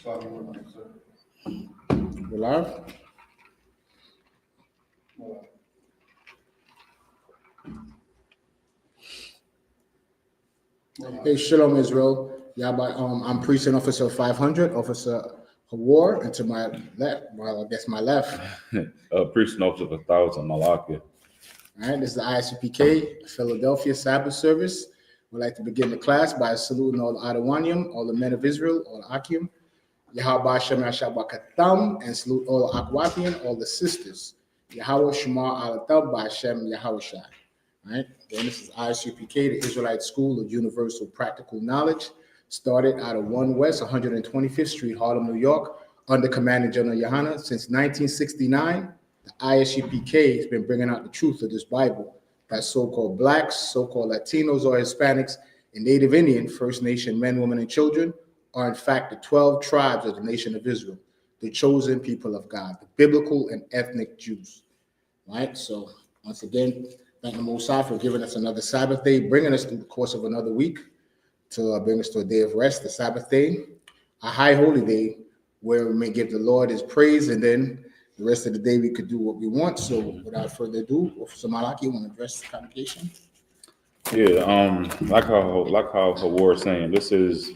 We're live. Hey, Shalom Israel. I'm Precinct Officer 500, Officer YAHUAH, and to my left, well, I guess my left. Precinct Officer 1000, Malakia. All right, this is the I.S.U.P.K, Philadelphia Sabbath service. We'd like to begin the class by saluting all the Adawanyim, all the men of Israel, all the Akim, Yahawah Shem Yashabakatam, and salute all the Akwatian, all the sisters. Yahawah Shema Alatab by Hashem YAHUSHUA. All right, again, this is I.S.U.P.K, the Israelite School of Universal Practical Knowledge, started out of 1 West 125th Street, Harlem, New York, under Commander General YAHANNA. Since 1969, the I.S.U.P.K has been bringing out the truth of this Bible that so-called blacks, so-called Latinos or Hispanics, and Native Indian, First Nation men, women, and children are in fact the 12 tribes of the nation of Israel, the chosen people of God, the biblical and ethnic Jews. All right, so once again, thank the Most High for giving us another Sabbath day, bringing us through the course of another week to bring us to a day of rest, the Sabbath day, a high holy day where we may give the Lord his praise, and then the rest of the day we could do what we want. So without further ado, Officer Malaki, you want to address the congregation? Yeah, like how YAHUAH is saying, this is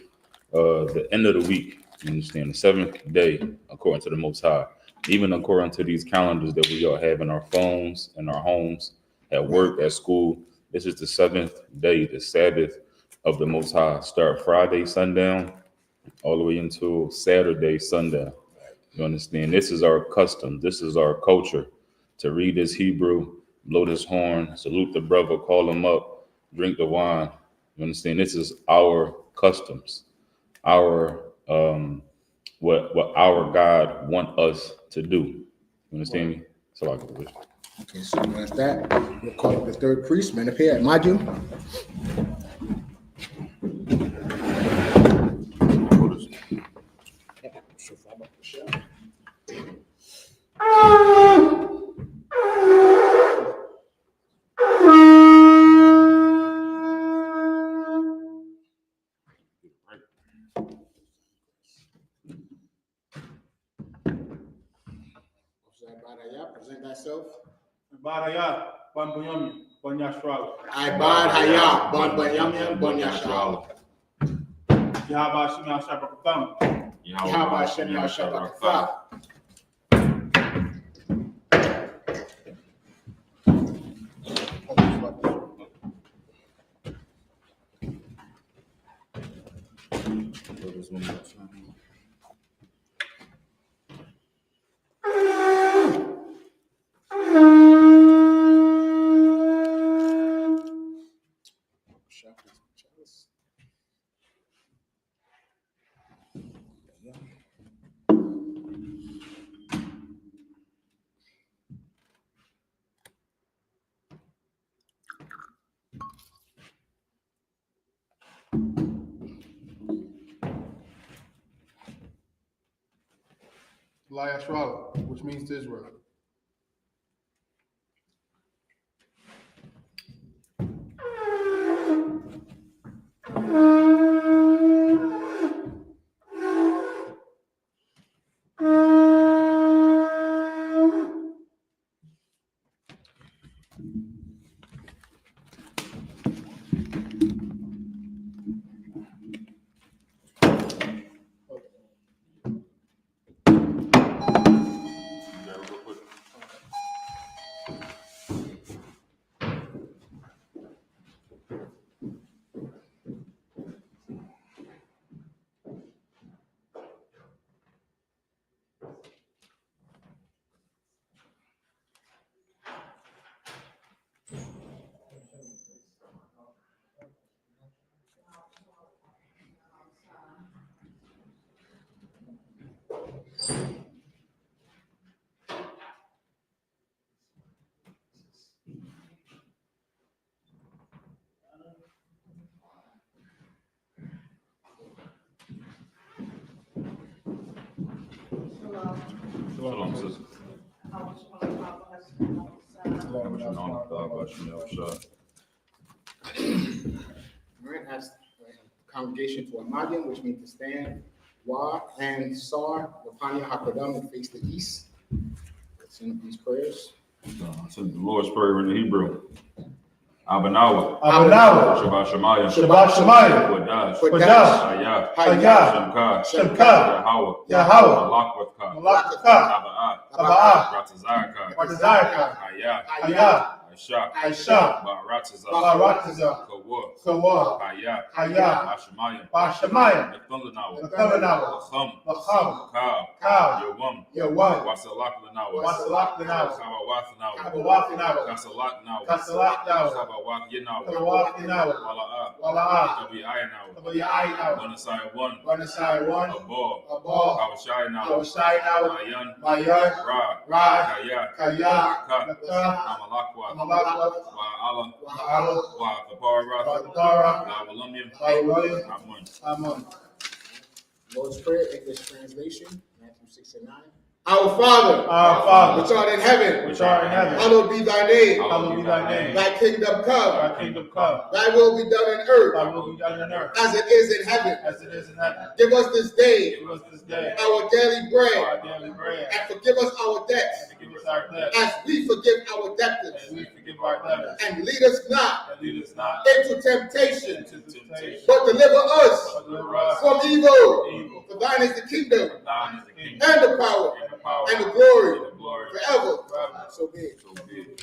the end of the week. You understand, the 7th day according to the Most High. Even according to these calendars that we all have in our phones, in our homes, at work, at school, this is the 7th day, the Sabbath of the Most High. Start Friday sundown all the way until Saturday sundown. You understand? This is our custom. This is our culture. To read this Hebrew, blow this horn, salute the brother, call him up, drink the wine. You understand? This is our customs, our what our God want us to do. You understand me? So I can wish. Okay, so that's that. We'll call up the third priest, man up here at Majum. Present thyself. Baraya, Bon Boyami, Bon Yashua. I bad haya, bon banyamya, bon yashua. Yahawah Shem Yashabakatam. Yahawah Shem Yashabakatam. Yashua, which means to Israel. Shalom, sister. Right, as congregation to a Magin, which means to stand. Wa and Sar, Rapanya Hakadam, and face the east. Let's send up these prayers. So the Lord's Prayer in the Hebrew. Abanawa. Abanawa. Shabbat Shemayim. Shabbat Shemayim. Kodash. Kodash. Hayah. Hayah. Shemka. Shemka. Yahawah. Yahawah. Malakwatha. Malakaka. Taba'ah. Taba'ah. Ratazaka. Ratazaka. Hayah. Hayah. I.S.U.P.K. I.S.U.P.K. Ba'aratiza. Ba'aratiza. Kawah. Kawah. Hayah. Hayah. Hashemayim. Bashamayim. Nathanawa. Nathanawa. Lacham. Lacham. Kaw. Kaw. Yawam. Yawam. Wasalakhlanawa. Wasalakhlanawa. Kawawathanawa. Kawawathanawa. Kasalaknawa. Kasalaknawa. Kawawathanawa. Kawawathanawa. Wala'ah. Wala'ah. W.I.nawa. W.I.nawa. Wanasai 1. Wanasai 1. Abal. Abal. Hawashai-nawa. Hawashai-nawa. Bayan. Bayan. Ra. Kaya. Ka. Naka. Amalakwa. Amalakwa. Wa'ala. Wa'ala. Wa'atapara. Wa'atapara. Wa'awalamim. Wa'awalamim. Amun. Amen. Lord's Prayer, English translation, Matthew 6 and 9. Our Father, which art in heaven, hallowed be thy name. Hallowed be thy name. Thy kingdom come. Thy kingdom come. Thy will be done in earth, Thy will be done on earth as it is in heaven. as it is in heaven. Give us this day Give us this day our daily bread, our daily bread, and forgive us our debts, and forgive us our debts, as we forgive our debtors. as we forgive our debtors, And lead us not and lead us not into temptation, into temptation, but deliver us but deliver us from from evil. evil. For thine is the kingdom, Thine is the kingdom, and the power, and the power, and the glory, and the glory forever. forever. So be it. So be it.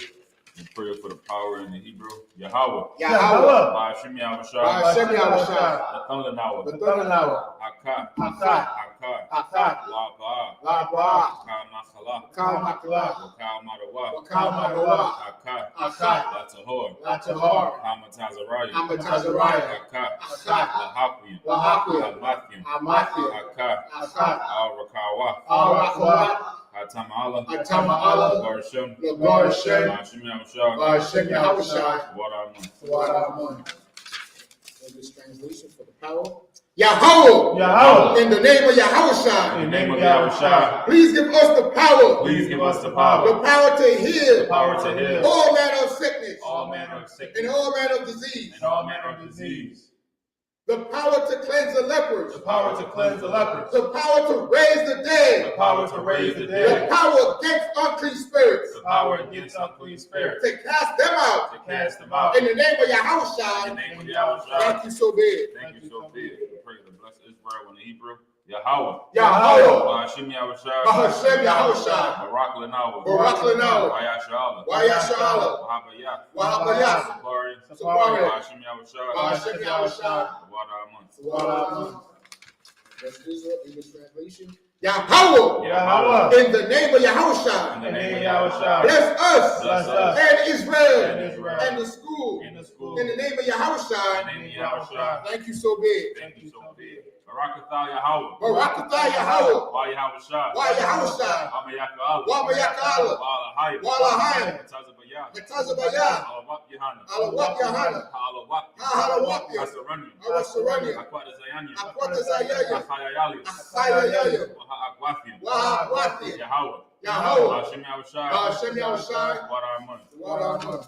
And prayer for the power in the Hebrew. Yahawah. Yahawah. Ba'ashim Yahushua. Ba'ashem Yahushua. Nathanawa. Nathanawa. Haka. Haka. Haka. Haka. La'ba'ah. La'ba'ah. Ka'makhala. Ka'maklah. Ka'madawa. Ka'madawa. Haka. Haka. Latahor. Latahor. Hamatazariah. Hamatazariah. Haka. Haka. Lahakwim. Lahakwim. Hamathim. Hamathim. Haka. Haka. Al-Rakawa. Al-Rakawa. Hatama'ala. Hatama'ala. Barshem. Barshem. Ba'ashim Yahushua. Ba'ashem Yahushua. Waramun. English translation for the power. Yahawah. Yahawah. In the name of Yahushua. In the name of Yahushua. Please give us the power. Please give us the power. The power to heal. The power to heal All manner of sickness. all manner of sickness And all manner of disease. and all manner of disease. The power to cleanse the lepers. The power to cleanse the lepers. The power to raise the The dead. power to raise the The dead. power against unclean spirits. The power against unclean spirits. To cast them out. To cast them out. In the name of In the Yahushua. name of Yahushua. Thank you so big. Thank you so big. Pray to bless Israel in the Hebrew. Yahawah. Yahawah. Ba'ashim Yahushua. Ba'ashem Yahushua. Barak Lanawa. Barak Lanawa. YAHUSHUA. YAHUSHUA. Wahabayah. Wahabayah. Sapari. Sapari. Ba'ashim Yahushua. Ba'ashem Yahushua. Waramun. That's Israel, English translation. Yahawah. Yahawah. In the name of Yahushua. In the name of Yahushua. Bless us. Bless us. And Israel. And Israel. And the school. In the school. In the name of Yahushua. In the name of Yahushua. Thank you so big. Thank you so big. Barakatah Yahawah. Barakatah Yahawah. YAHUSHUA. YAHUSHUA. Hamayaka'Allah. Wamayaka'Allah. Walahayim. Walahayim. Tazabayah. Tazabayah. Alawak Yahanna. Alawak Yahanna. Alawak. Alawak. Asaranya. Awasaranya. Akwatazayanya. Akwatazayanya. Akhayayali. Akhayayali. Waha'akwafim. Waha'akwafim. Yahawah. Yahawah. Ba'ashim Yahushua. Ba'ashem Yahushua. Waramun. Waramun.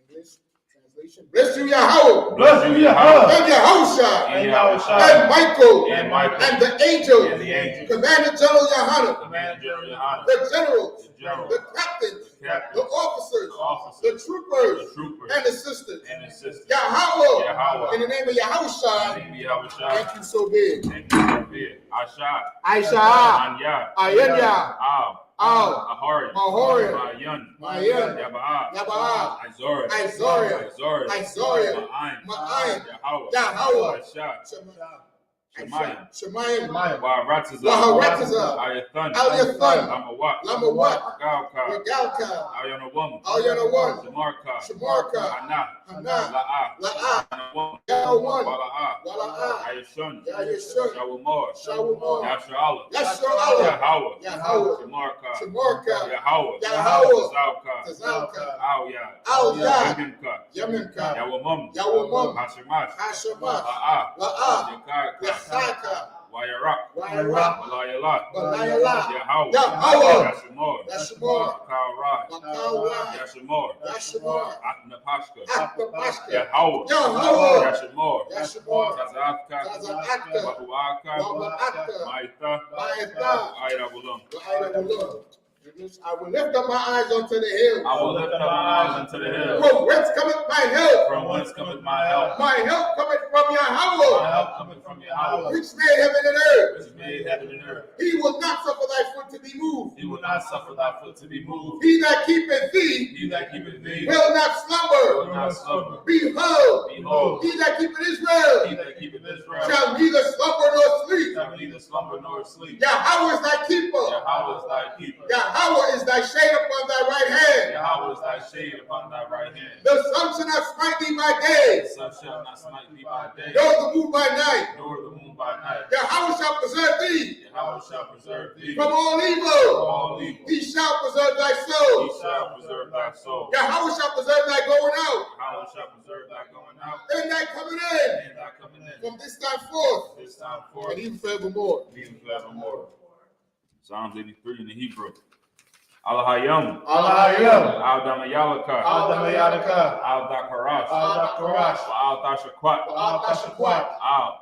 English translation. Bless you, Yahawah. Bless you, Yahawah. And Yahushua. And Yahushua. And Michael. And Michael. And the angel. And the angel. Commander General Yahanna. Commander General Yahanna. The generals. The general. The captains. The captains. The officers. The officers. The troopers. The troopers. And assistants. And assistants. Yahawah. Yahawah. In the name of Yahushua. In the name of Yahushua. Thank you so big. Thank you so big. Asha. Aisha. Anya. Ayanya. Al. Al. Ahori. Ahori. Bayan. Bayan. Yaba'ah. Yaba'ah. Izoria. Izoria. Izoria. Izoria. Ma'ayin. Ma'ayin. Yahawah. Yahawah. Asha. Shemayim. Shemayim. Shemayim. Wa'aratiza. Wa'aratiza. Ayathan. Ayathan. Lamawat. Lamawat. Galka. Regalka. Ayanawam. Ayanawam. Shamarka. Shamarka. Hana. Hana. La'ah. La'ah. Yanawam. Yahawah. Wala'ah. Wala'ah. Ayashun. Yahashun. Shawamor. Shawamor. Yasha'Allah. Yasha'Allah. Yahawah. Yahawah. Shamarka. Shamarka. Yahawah. Yahawah. Tazalka. Tazalka. Awya. Awya. Yamimka. Yaminka. Yawamam. Yawamam. Hashemat. Hashemat. La'ah. La'ah. Yakaka. Yachaka. Wayarak. Wayarak. Walayalat. Walayalat. Yahawah. Yahawah. Yashimor. Yashimor. Ka'arah. YAHUWAH, Yashimor, YASHUA, Atnapashka, APPLEMUSIC, Yahawah, YAHUWAH, Yashimor, YASHUA, Tazaka, THESHADEROOM, YAHUAH, YAHUAH, Maita, BAYAN, Ayrabulam. I will lift up my eyes unto the hills. I will lift up my eyes unto the hills. From whence cometh my help? From whence cometh my help? My help cometh from My YAHUWAH, help cometh from Yahawah, which made heaven and earth. which made heaven and earth. He will not suffer thy foot to be moved. He will not suffer thy foot to be moved. He that keepeth thee He that keepeth thee will not will slumber. not slumber. Behold, Behold, he that keepeth Israel he that keepeth Israel shall neither slumber nor sleep. shall neither slumber nor sleep. Yahweh is thy keeper. Yahawah is thy keeper. Yahweh is thy shade upon thy right hand. Yahawah is thy shade upon thy right hand. The sun shall not smite thee by day, The sun shall not smite thee by day, nor the moon by night. nor the moon by night. Yahweh shall preserve thee Yahawah shall preserve thee from all from evil. all evil. He shall preserve thy He soul. shall preserve thy soul. Yahweh shall preserve thy going out Yahawah shall preserve thy going out and thy coming in and thy coming in. from this time forth This time forth, and even forevermore. even forevermore. Psalms 83 in the Hebrew. Allahayam, Allahayam, Al-Damayalaka, Al-Damayalaka, Al-Dakarash, Al-Dakarash, Al-Tashakwat, Al-Tashakwat,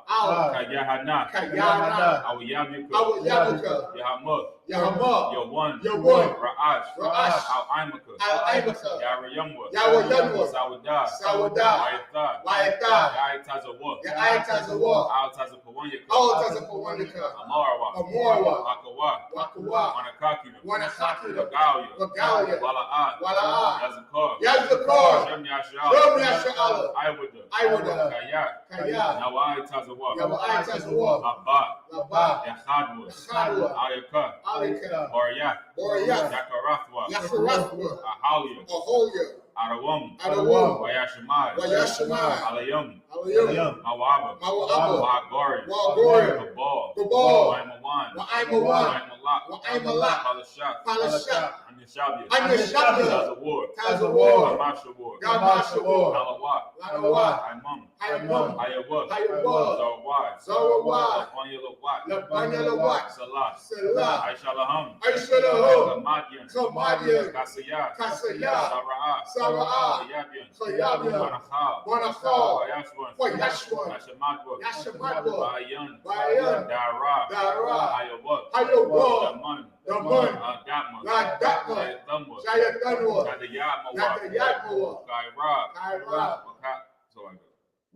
Al-Kayahana, Kayana, Al-Yabuka, Al-Yabuka, Yahamud, Yahama, Yawan, Yawan, Ra'ash, Ra'ash, Al-Imaka, Al-Aimaka, Yarayamwa, Yawayanwa, Sawadah, Sawadah, Wayatha, Wayatha, Ya'itazawa, Ya'itazawa, Al-Tazapawanyaka, Al-Tazapawanyaka, Amarawa, Amarawa, Akawa, Wakawa, Wanakakina, Wanakakina, Wagalia, Wagalia, Wala'ad, Wala'ad, Yazakar, Yazakar, Shem Yasha'ala, Shem Yasha'ala, Iwada, Iwada, Kayak, Kaya, Nawa'itazawa, Yawa'itazawa, Abba, Laba, Yahadwa, Yahadwa, Ayaka, Alika, Boryah, Boryah, Yakarathwa, Yasharathwa, Ahalia, Aholia, Arawam, Adawam, Wayashimai, Wayashimai, Alayam, Alayam, Mawaba, Mawaba, Wagori, Wagori, Kabal, Kabal, Waimawan, Waimawan, Waimalak, Waimalak, Palashah, Palashah, Anishabia, Anishabia, Tazawar, Tazawar, Gamashawar, Gamashawar, Alawat, Lanawa, Imam, Haimam, Ayawa, Hayawa, Zawad, Zawad, Lapanyalawat, Lapanyalawat, Salah, Salah, Aishalaham, Aishalaham, Kamadian, Kamadian, Kasiyah, Kasayah, Sara'ah, Sara'ah, Yabian, Khayabian, Wanachal, Wanachal, Wayashwan, Wayashwan, Yashamadwa, Yashamadwa, Bayan, Bayan, Dara, Dara, Ayawa, Hayawa, Daman, Daman, Datma, Ladakma, Shayathamwa, Shayatanwa, Nadayatmawa, Nadayatmawa, Kaira, Kaira,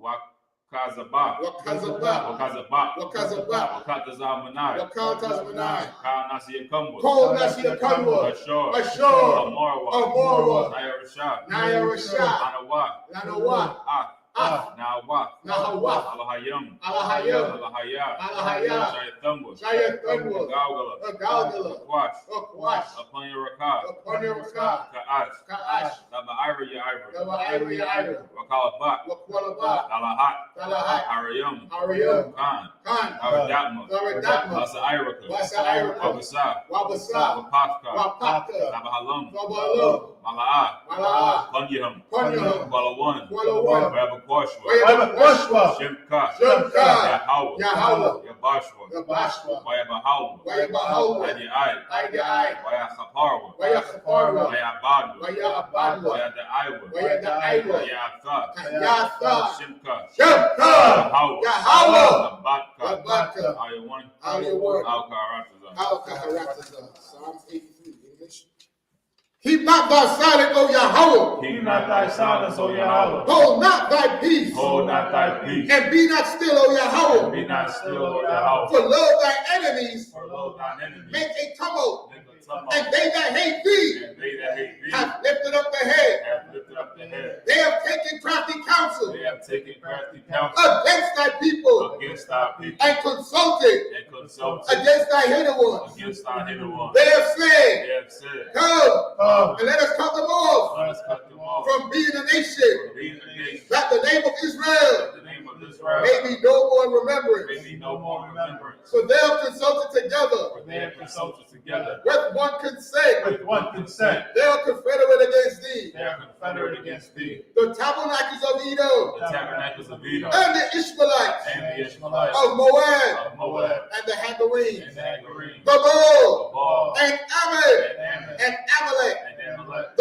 Wakazabah, Wakazabah, Wakazabah, Wakazabah, Wakatazamanai, Wakatazmanai, Kanasiyakamwa, Kol Nasiyakamwa, Ashur, Ashur, Amorwa, Amorwa, Nayarashah, Nayarashah, Anawa, Lanawa, Nawa, Nahawa, Alahayam, Alahayam, Alahaya, Alahaya, Shayathamwa, Shayatanwa, Galgala, Galgala, Kwash, Akwash, Apanyaraka, Aponyarakah, Ka'ash, Ka'ash, Laba Ira Yaira, Lava Ira Yaira, Wakalabat, Wakwalaba, Alahat, Talahat, Arayam, Ariyam, Khan, Khan, Aradatma, Zaradatma, Lasa Iraka, Wasa Iraka, Wabasa, Wabasa, Wapaka, Wapaka, Nabahalam, Wabalam, Mala'a, Mala'a, Punyaham, Punyaham, Walawan, Walawan, Rabakwashwa, Wayabakwashwa, Shimka, Shimka, Yahawah, Yahawah, Yabashwa, Yabashwa, Wayabahalwa, Wayabahalwa, Adi'ai, Aidiai, Wayachaparwa, Wayachaparwa, Wayabadwa, Wayabadwa, Wayadaiwa, Wayadaiwa, Wayatha, Kayatha, Shimka, Shimka, Yahawah, Yahawah, Abatka, Yabaka, Ayawan, Ayawan, Al-Karataza. Al-Kaharataza. Psalms 83, English. Keep not thy silence, O Yahweh. Keep not thy silence, O Yahweh. Hold not thy peace. Hold not thy peace, And be not still, O Yahweh. be not still, O Yahweh. For lo, thy enemies For lo, thine enemies make a tumult, make a tumult, and they that hate thee and they that hate thee have lifted up the head. have lifted up the head. They have taken crafty counsel They have taken crafty counsel against thy people against thy people and consulted and consulted against thy hidden ones. against thy hidden ones. They have said, They have said, come and let us cut them off let us cut them off from being a nation, from being a nation, that the name of Israel that the name of Israel may be no more in may remembrance. be no more remembrance. For they have consulted together For they have consulted together with one consent. With one consent, They are confederate against thee. they are confederate against thee. The tabernacles of Edom The tabernacles of Edom and the Ishmaelites and the Ishmaelites of Moab of Moab and the Hagarenes, and the Hagarenes, Gabal Baal and Ammon and Ammon and Amalek and Amalek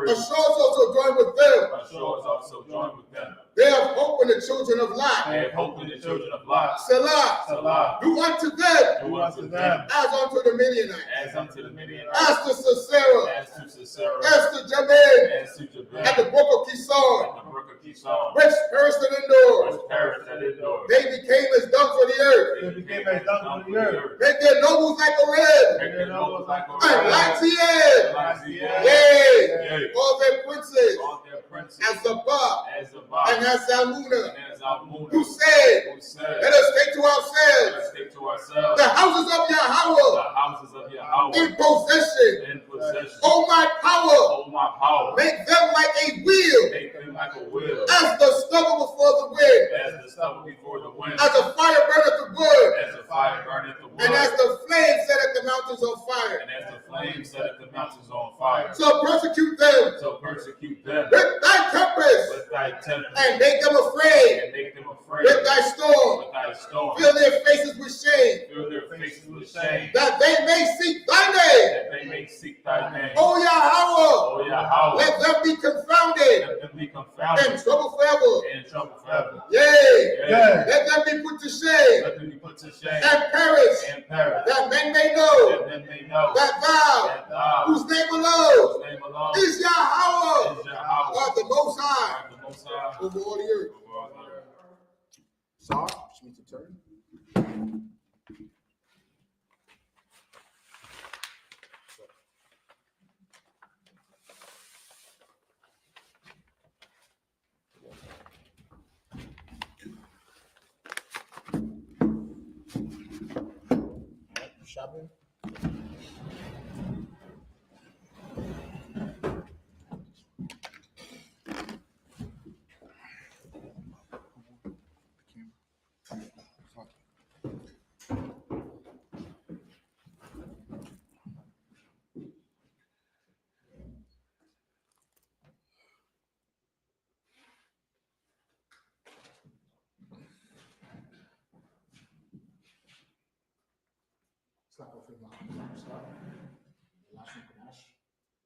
Assures also join with them. Assures also join with them. They have hope in the children of Lot. They have hope in the children of Lot. Selah. Salah. Do unto them Do unto them as unto the Midianites. as unto the Midianites. As to Sisera. As to Sisera. As to Jabin. As to Jabin. At the brook of Kishon. At the brook of Kishon. Which perished in indoors. Which perished at indoors. They became as dung for the earth. They became as dung for the earth. Make their nobles like a red. Make their nobles like a And red. like the end. Like the end. Yea. Yea. All their princes. All their princes. As the Ba. As the Ba. And as Zalmunna. And as Almunna. Who said, Who said, let us take to let ourselves us take to ourselves the houses of the Yahawah houses of Yahawah in possession. in possession. Oh, my power. Oh, my power. Make them like a wheel. Make them like a wheel. As the stubble before the wind. As the stubble before the wind. As a fire burneth the wood. As the fire burneth the wood. And as the flame setteth the mountains on fire. And as the flame setteth the mountains on fire. So persecute them So persecute them with thy tempest. with thy tempest. And make them afraid And make them afraid with thy storm. with thy storm. Fill their faces with shame. Fill their faces with shame. That they may seek thy name. That they may seek thy name. O Yahawah. O Yahawah. Let them be confounded Let them be confounded and trouble forever. and in trouble forever. Yea. Yea. Let them be put to shame Let them be put to shame and perish. and perish. That men may know That men may know that thou, that thou, whose name alone whose name alone is Yahawah, is Yahawah, are the Most High art the Most High over all the earth. over all the earth. Sorry, just need to turn. Shopping.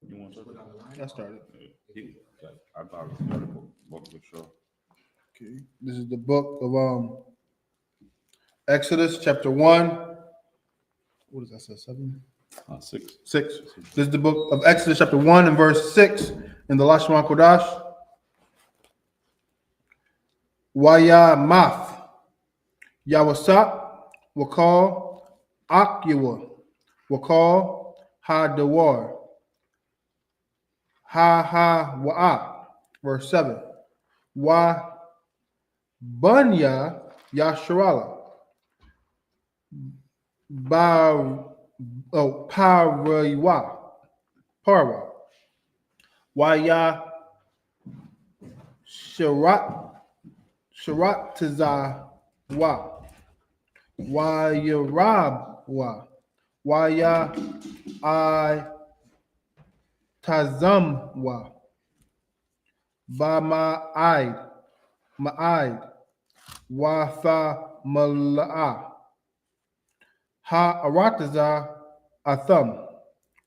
You want to talk about I started. it? I thought it was book for sure. Okay. This is the book of Exodus chapter 1. What is that say? 7? 6. 6. This is the book of Exodus chapter 1 and verse 6 in the Lashon Kodash. YAHMAF. YAHUSHUA will call YAHUAH will call HaDawar. YAHAWAH. Verse 7. Bunya Yasharala. Parwa. Sharatizawa. Yarabwa. I Tazamwa. Ma'id. Watha Mala'a. Arataza Atham.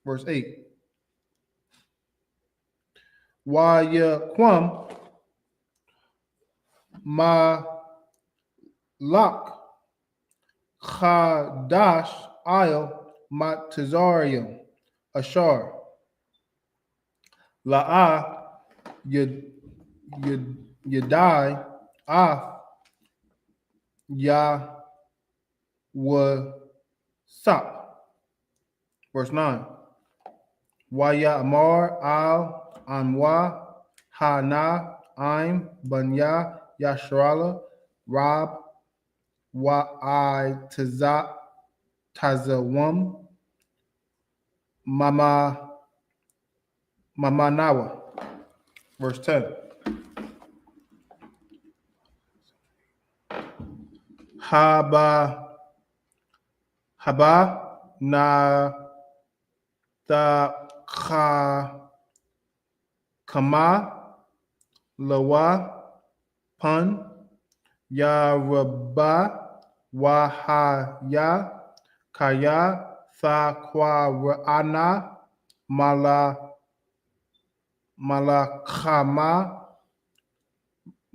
Verse 8. Yaquam Lak Chadash Isle Matazarium Ashar La'a Yadai Af Yahwasap. Verse 9. Amar Al Anwa Hana Aim Banya Yasharala Rab I Tazawam Mamanawa. Verse 10. Haba na ta kama lawa pun Yaraba Wahaya Kaya Thakwarana Mala Malakama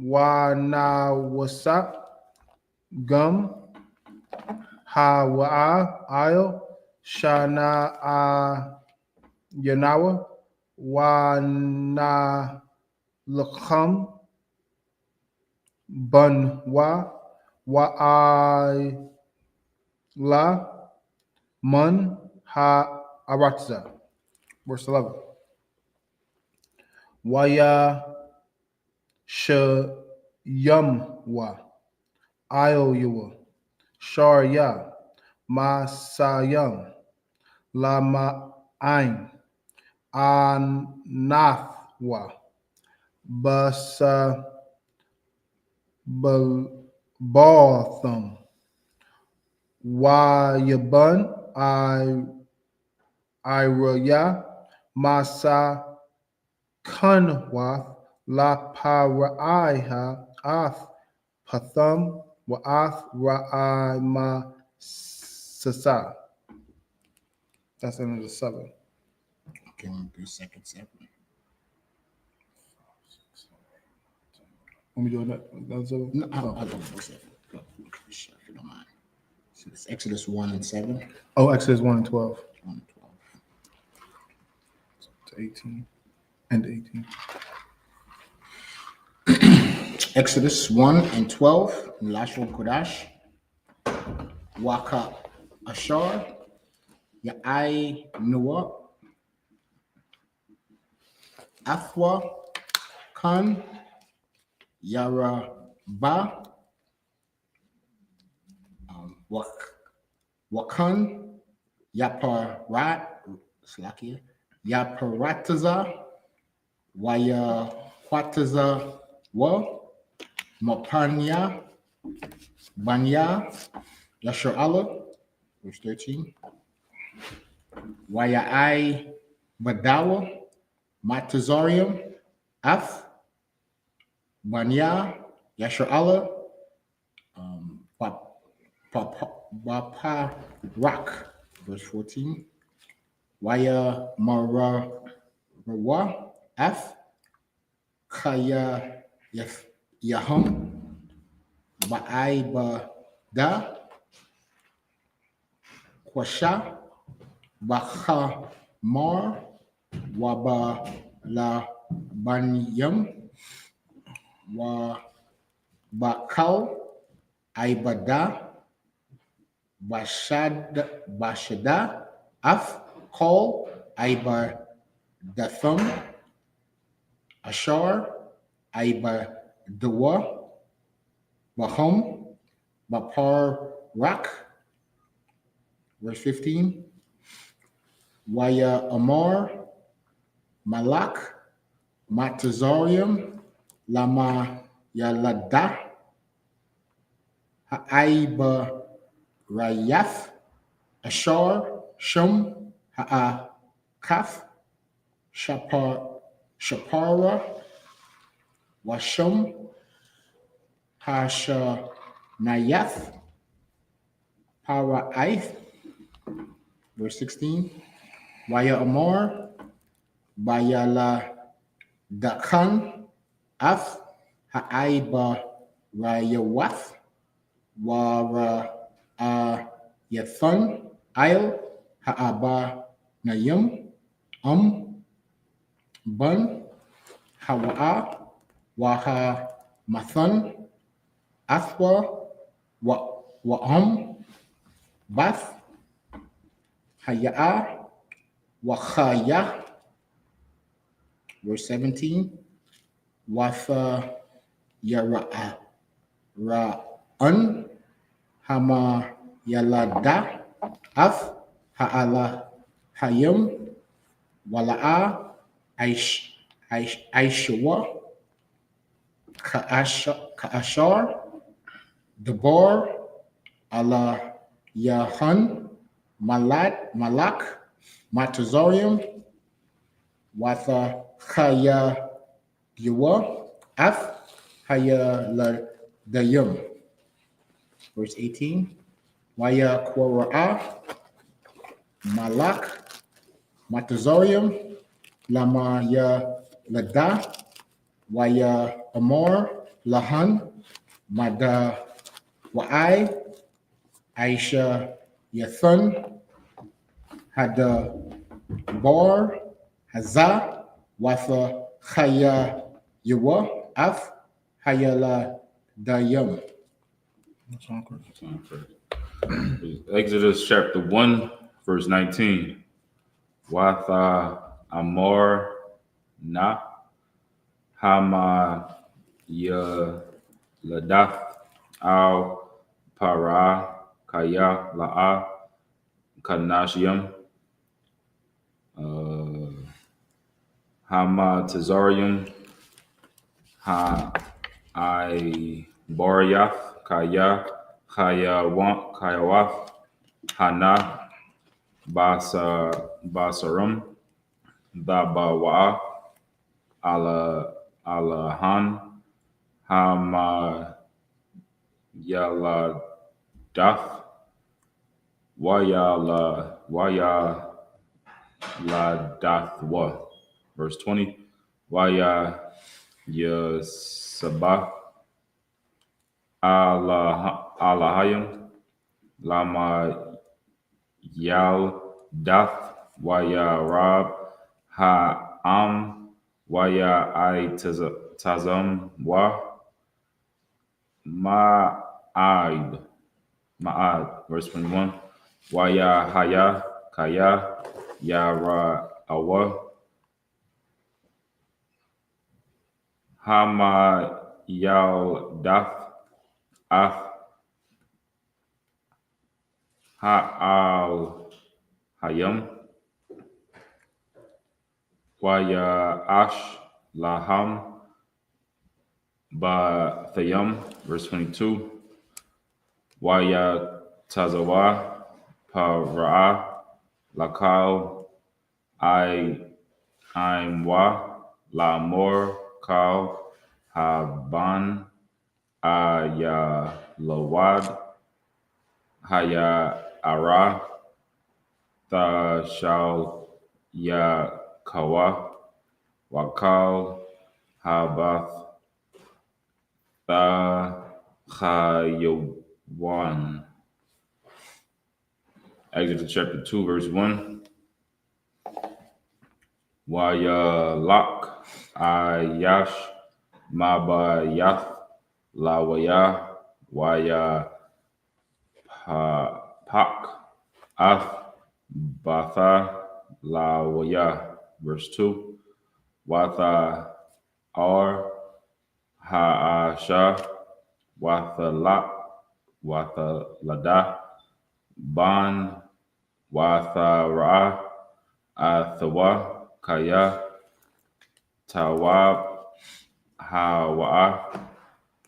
Wanawasa Gum YAHUAH Ayo Yanawa Wana Lakham Bunwa Wa'ila Mun Ha Aratza. Verse 11. YAHUSHUA I.O.U.K Sharya Masayam Lama Ain Anathwa Basa Baltham Wayabun Iraya Masa Kunwath La Paraiha Ath Patham Wa'ath Ra'ima Sasa. That's another 7. Okay, 1 through 2nd, 7. Let me do that. That's 7. No, I'll go for 7. If you don't mind. So it's Exodus 1 and 7. Oh, Exodus 1 and 12 1 and 12. to 18 and 18. Exodus 1 and 12. Lashon Kodash. Waka Ashar. Ya'ai Noah. Athwa. Khan. Yara Ba. Wakan. Yaparat. Slakia. Yaparataza. Wayahuataza Wa. Mapanya. Banya. YASHUA. Verse 13. Wayai Badawa. Matazarium. Af. Banya. YASHUA. Bapa Rock. Verse 14. Waya Marawa. F. Kaya Yahum. Ba'ai Bada. Kwasha. Baha Mar. Waba La Banyam. Wa Bakal. Ibada. Bashada. Af. Call. Iba Dathum. Ashar. Iba Dawa. Bahum. Bapar Rak. Verse 15. Waya Amar. Malak. Matazarium. Lama Yalada. Ha'aiba Rayath. Ashar. Shum. Ha'akaf. Shapara. Washum. Hashanayath. Para'ith. Verse 16. Waya Amar. Bayala Dakan. Af. Ha'aiba Rayawath. Wara Yathun. Ail. Ha'aba Nayim. Bun. Hawa'ah. Waha Mathun. Athwa. Wa'am. Bath. Haya'ah. Wachaya. Verse 17. Watha Yara'a. Ra'un. Hama Yalada. Af. Ha'ala Hayim. Wala'a. I.S.U.P.K. Ka'ashar. Debar. Allah Yahan. Malak. Matazarium. Watha Chaya Yuwa. Af. Haya Ladayim. Verse 18. Waya Kwara'a. Malak. Matazarium. Lama Lada, Waya Amor, Lahan, Mada Y.I, Aisha Yathun, Hada Bar, Hazah, Watha Chaya Yawa, Af, Hayala Dayam. That's all correct. Exodus chapter 1, verse 19. Watha Amor Na Hama Ya Ladath Al Para Kaya La'a Kanashiam Hama Tazarium Ha I Boriath Kaya Kayawath Hana Basarum Dabawa Alahan Hama Yaladath Wayaladathwa. Verse 20. Waya Yasabah Alahayim Lama Yal Dath Waya Rab Ha'am Waya I Tazam Wa Ma'ad. Verse 21. Waya Haya Kaya Yara Awa Hama Yal Dath Af Ha'al Hayam Waya Ash Laham Ba Thayam. Verse 22. Waya Tazawa Para'a Lakal Imwa Lamor Kal Haban Aya Lawad Haya Ara Thashal Yakawa Wakal Habath Chayawan. Exodus chapter 2, verse 1. Wayalak Ayash Mabayath Lawaya Waya Pak Ath Batha Lawaya. Verse 2. Watha Ar Ha'asha Watha Lada Ban Watha Ra Athawa Kaya Tawab Hawa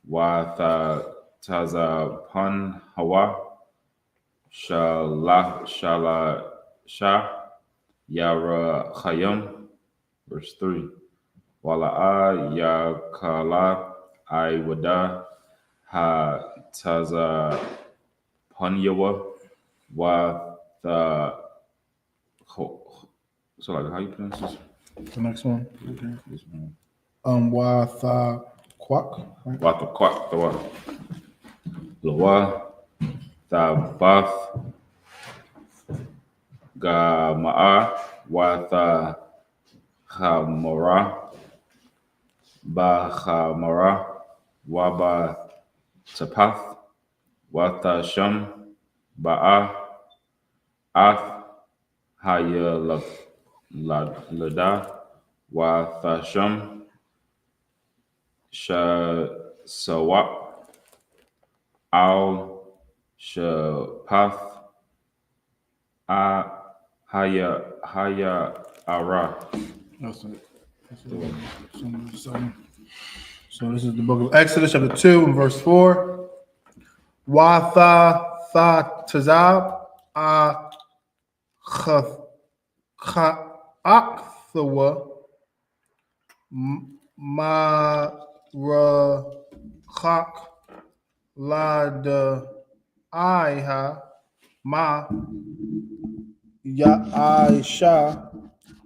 Watha Tazapan Hawa Shala Shah Yara Chayam. Verse 3. Wala'a Yakala Iwada Ha Taza Panyawa Wa the so like how you pronounce this? The next one. Okay. This one. Watha Quack. Right? Wata Kwak the what? Lawa the Bath Gama'a Watha Hamara Bahamara Waba Tapath Watha Sham Ba'a Ath Haya Lada Watha Sham Sawap Al Shapath Haya Ara. That's it. So this is the book of Exodus, chapter 2, and verse 4. Watha Tha Tazab A Akthawa Mara Chak Lada Iha Ma Ya Aisha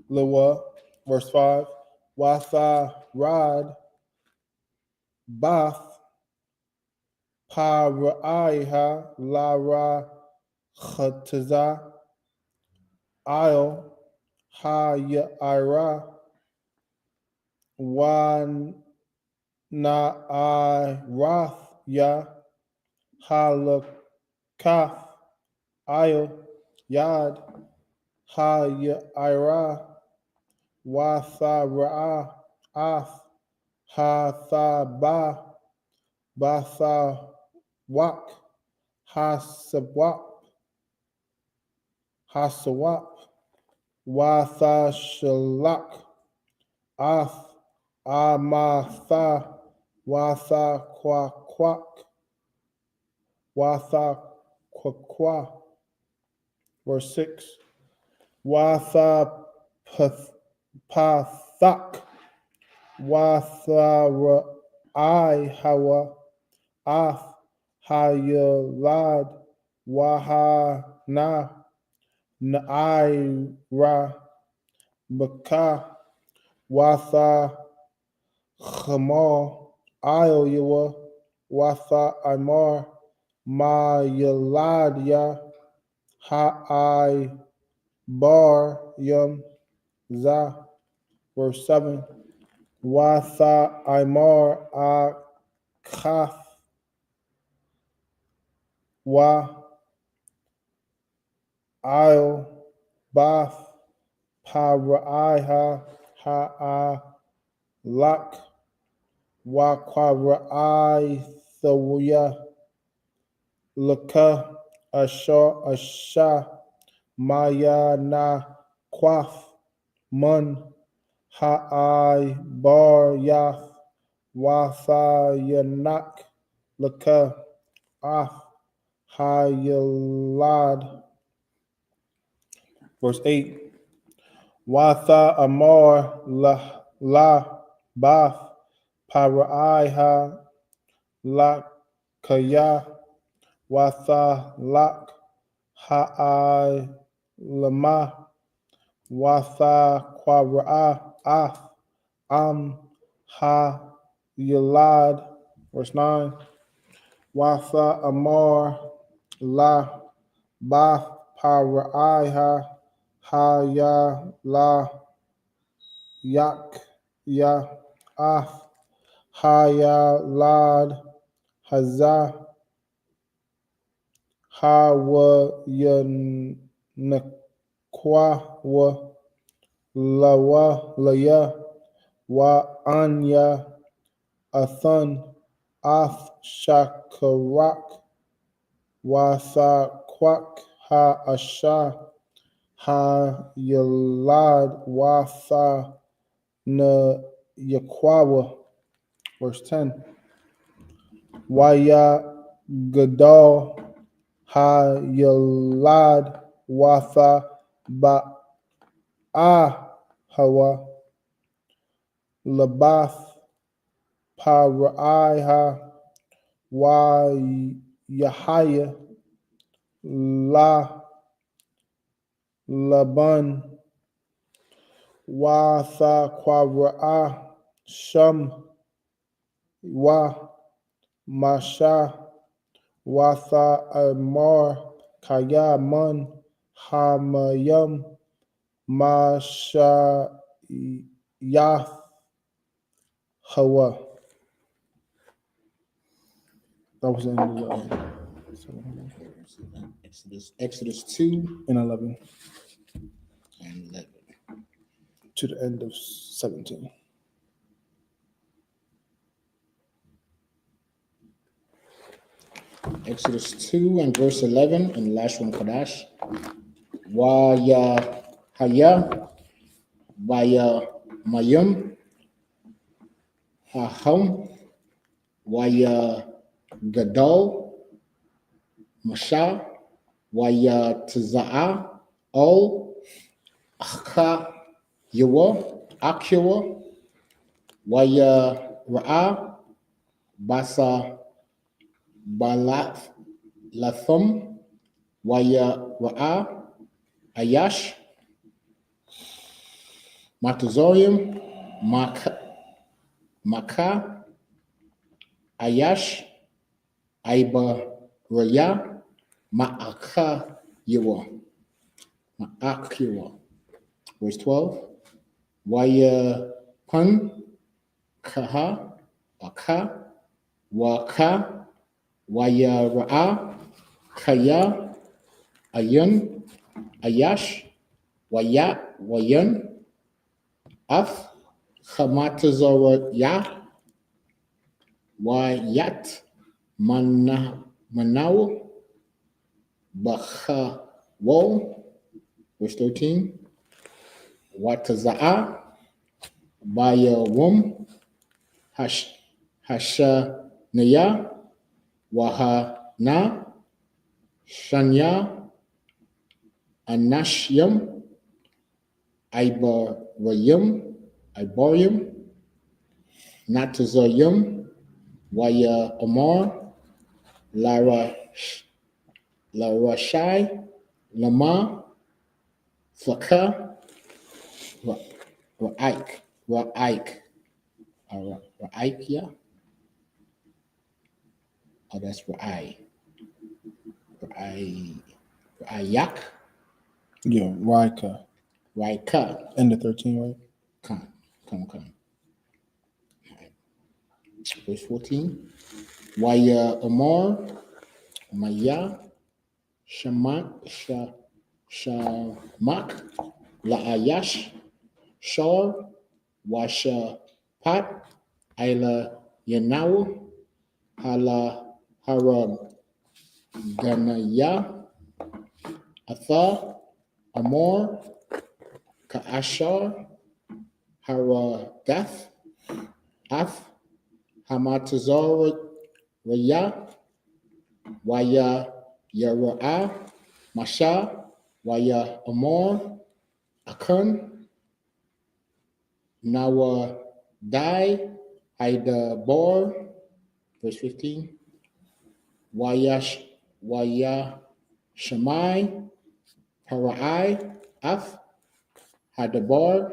Lawa. Verse 5. Watharad, Bath, Paraiha, Lara, Khataza, Io, Hayaira, Wanairath, Ya, Halakaf, Io, Yad, Hayaira, Wathara, Ath, Hathaba, Bathawak, Hasawap, Wathashalak, Ath, Amatha, Wathaquaquak, Wathaquaqua. Verse 6. Wathapathak, Watharihawa, Ath, Hayalad, Wahana, Naira, Baka, Watha, Chamal, Iowa, Watha, Imar, Mayaladia, Ha'ai, Bar, Yum, Za. Verse 7. Watha, Imar, Akaf, Wa, Io, Bath, Paraiha, Ha'alak, Wakwarai, Thawya, Laka, Asha, Maya, Na, Quaf, Mun, Ha'ai, Bar, Yath, Wathayanak, Laka, Af, Hayalad. Verse 8. Watha Amar La Bath Paraiha La Kaya Watha Lak Ha'ai Lama Watha Quara Ath Am Ha Yalad. Verse 9. Watha Amar La Bath Paraiha Haya La Yak Ya Ath Haya Lad Hazah Hawa Yanakwa Wa Lawa Laya Wa Anya Athan Ath Shakarak Watha Kwak Ha Asha Ha Yalad Watha Na Yakwawa. Verse 10. Waya Gadal Ha Yalad Watha Ba'ahawa Labath Paraiha Wa Yahaya La Laban Watha Quara Sham Wa Masha Watha Amar Kaya Man Hamayam Masha Yahawa. That was the end of Exodus 2 and 11 and 11. to the end of 17. Exodus 2 and verse 11, and the last one, Kodash. Wayahaya, Wayamayum, Aham, Wayagadol, Masha, Wayatza'a, Ol, Aka, Yawa, Akyawa, Wayara'a, Basa, Balat, Lathum, Wayara'a, Ayash, Matazorium, Maka, Ayash, Aiba, Raya, Ma'aka, Yawa. Ma'ak, Verse 12. Waya Pun, Kaha, Aka, Waka, Waya Ra'a, Kaya, Ayun, Ayash, Wayan, Af, Hamatazora Ya, Wayat, Manaw, Bacha Wo, verse 13. Wataza'a, Baya Wum, Hashanaya, Wahana, Shanya, Anashyam, Ibarium, Natazayum, Waya Amar, Larashai, Lama, Flaka, Ra'ik, yeah? Oh, that's Ra'ayak, Yeah, Rika. Raika. End of 13, right? Come. Verse 14. Waya Amar, Maya, Shamak, La'ayash, Shar, Washa Pat, Ila Yanawa, Hala Haraganaya, Atha, Amor, Ka'ashar, Haradath, Af, Hamatazar Raya, Waya Yara'a, Masha, Waya Amor, Akun, Nawa Dai, Ida Bor, verse 15. Waya Shamai, Para'ai, Af, Hadabar,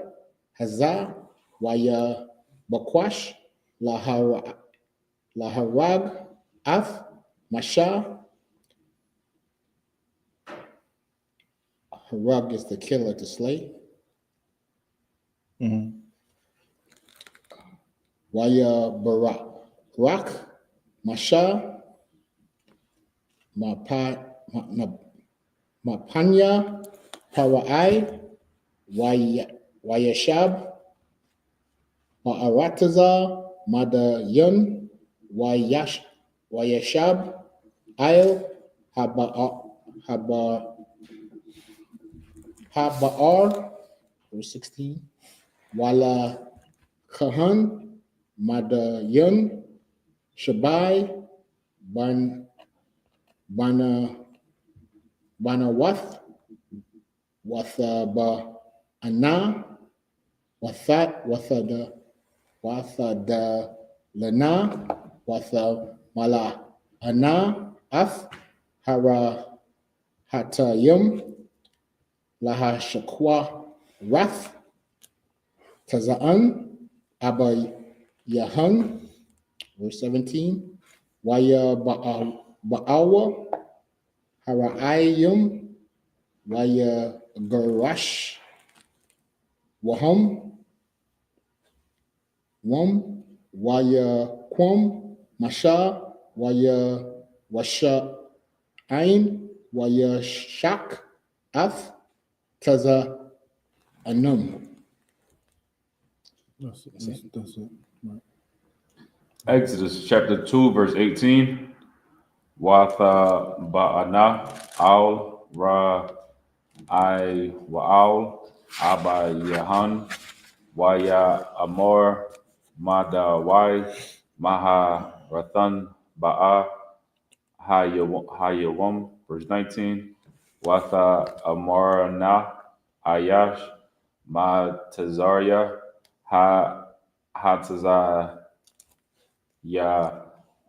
Hazah, Waya Bakwash, Laharag, Af, Masha. Harag is the killer, to slay. Mm-hmm. Waya Barak, Masha, Mapanya, Para'ai, Wayashab, Ma'arataza, Madayun, Wayashab, Ail, Haba'ar, verse 16, Wala Kahan, Madayun, Shabai, Banawath, Wathaba Ana, Wathada Lana, Watha Mala Ana, Af, Hara Hatayim, Laha Shakwa Rath, Tazaan, Abba Yahan, verse 17, Waya Ba'awa, Hara'ayim, Waya Garash, Waham, Waya Kwam, Masha, Waya Washa Ain, Waya Shak, Af, Taza Anum. That's it. Right. Exodus chapter 2, verse 18. Watha ba'ana al ra I wa'al Abba Yahan Waya Amor Mada Wai Maha Rathan Ba'a Hayawam, verse 19. Watha Amorna Ayash Ma Tazaria Hatazah Ya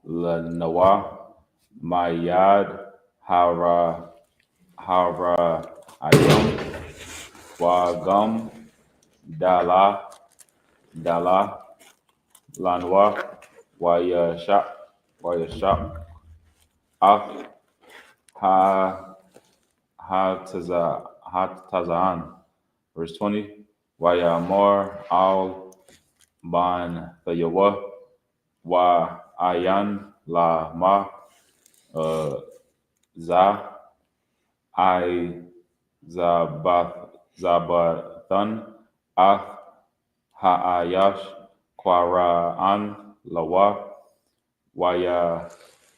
Lanawa Mayad Hara Ayam Wagam Dala Dala, Lanwa, YAHUSHA, Af, Hatazan. Verse 20, Wayamor al ban Thayawa, Wa Ayan la ma za I Zabathan Ath Ha'ayash Kwaraan Lawa Waya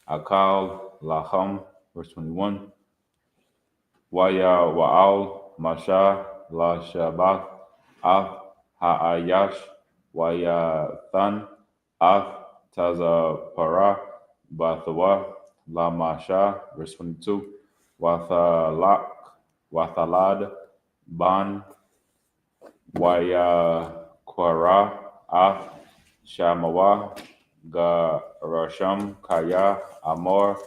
Akal Laham. Verse 21, Waya Wa'al Masha La Shabath Ath Ha'ayash Waya Than Ath Tazapara Bathawa La Masha. Verse 22, Wathalad Ban Waya Kwara Ath Shamawa Ga Rasham Kaya Amor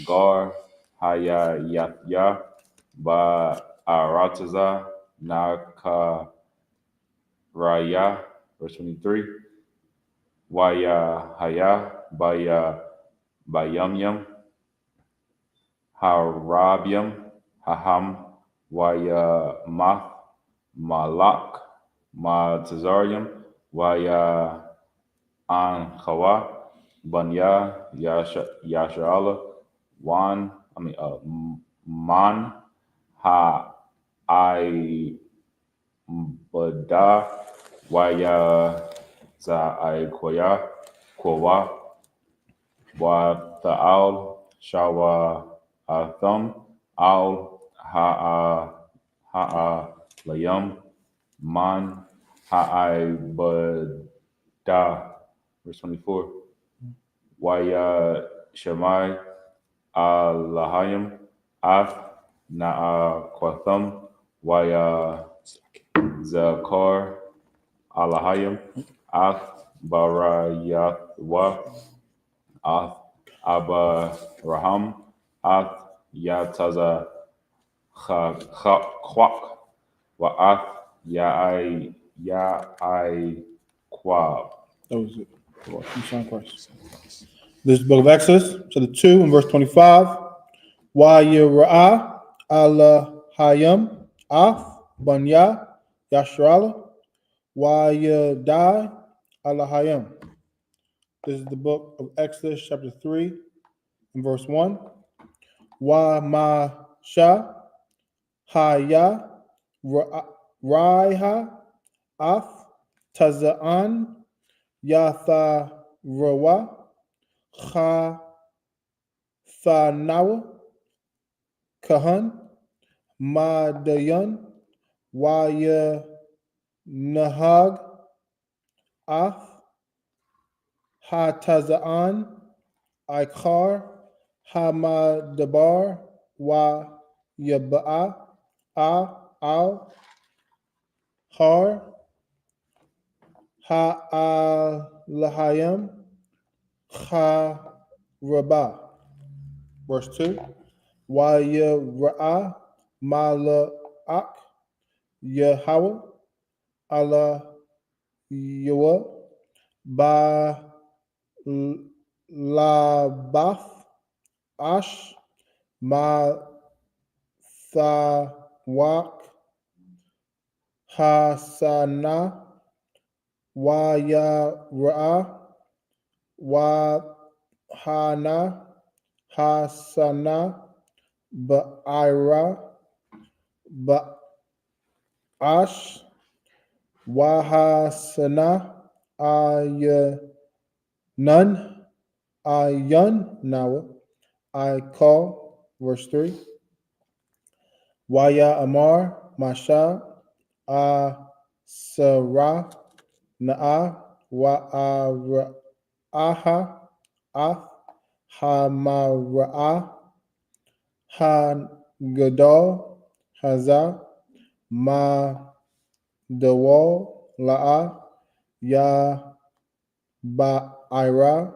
Gar Haya Yatya Ba Arataza Naka Raya. Verse 23, Waya Haya Baya Bayamyam Harabiam Haham Waya Math Malak Matazarium Waya Anchawa Banya Yashala Man Ha I Bada Waya Za I Koya Kowa Wa Ta'al Shawa Atham Al Ha'a Layam Man Ha'i Bada. Verse 24, Waya Shemai Alahayim Ath Na'a Kwatham Waya Zakar Alahayim Ath Barayatwa Ath Abba Raham Ath Yataza Kwak Wa Ath Ya'i Kwab. That was it. This is the book of Exodus, chapter 2, and verse 25. Wa'yira'ah Alahayim Af Banya Yashrala Wa'yadai Alahayim. This is the book of Exodus, chapter 3, and verse 1. Wa'masha Haya Raiha Af Taza'an Yatharawa Thanawa Kahan Madayan Waya Nahag Af Hatazaan Ikar Hamadabar Wa Yaba'a Al Har Ha'alahayam Charabah. Verse 2. Wayara'ah Mala'ak Yahawah Allah Yawa Ba Labath Ash Ma Thawak Hasana Wayara'ah Wahana Hasana Ba'ira Ba'ash Wahasana Ayan Nawa I call. Verse 3. Waya Amar Masha Sarah Na'a Wa'araha Ath Hamara'ah Hagadol Haza Ma Dawal La'a Ya Ba'ira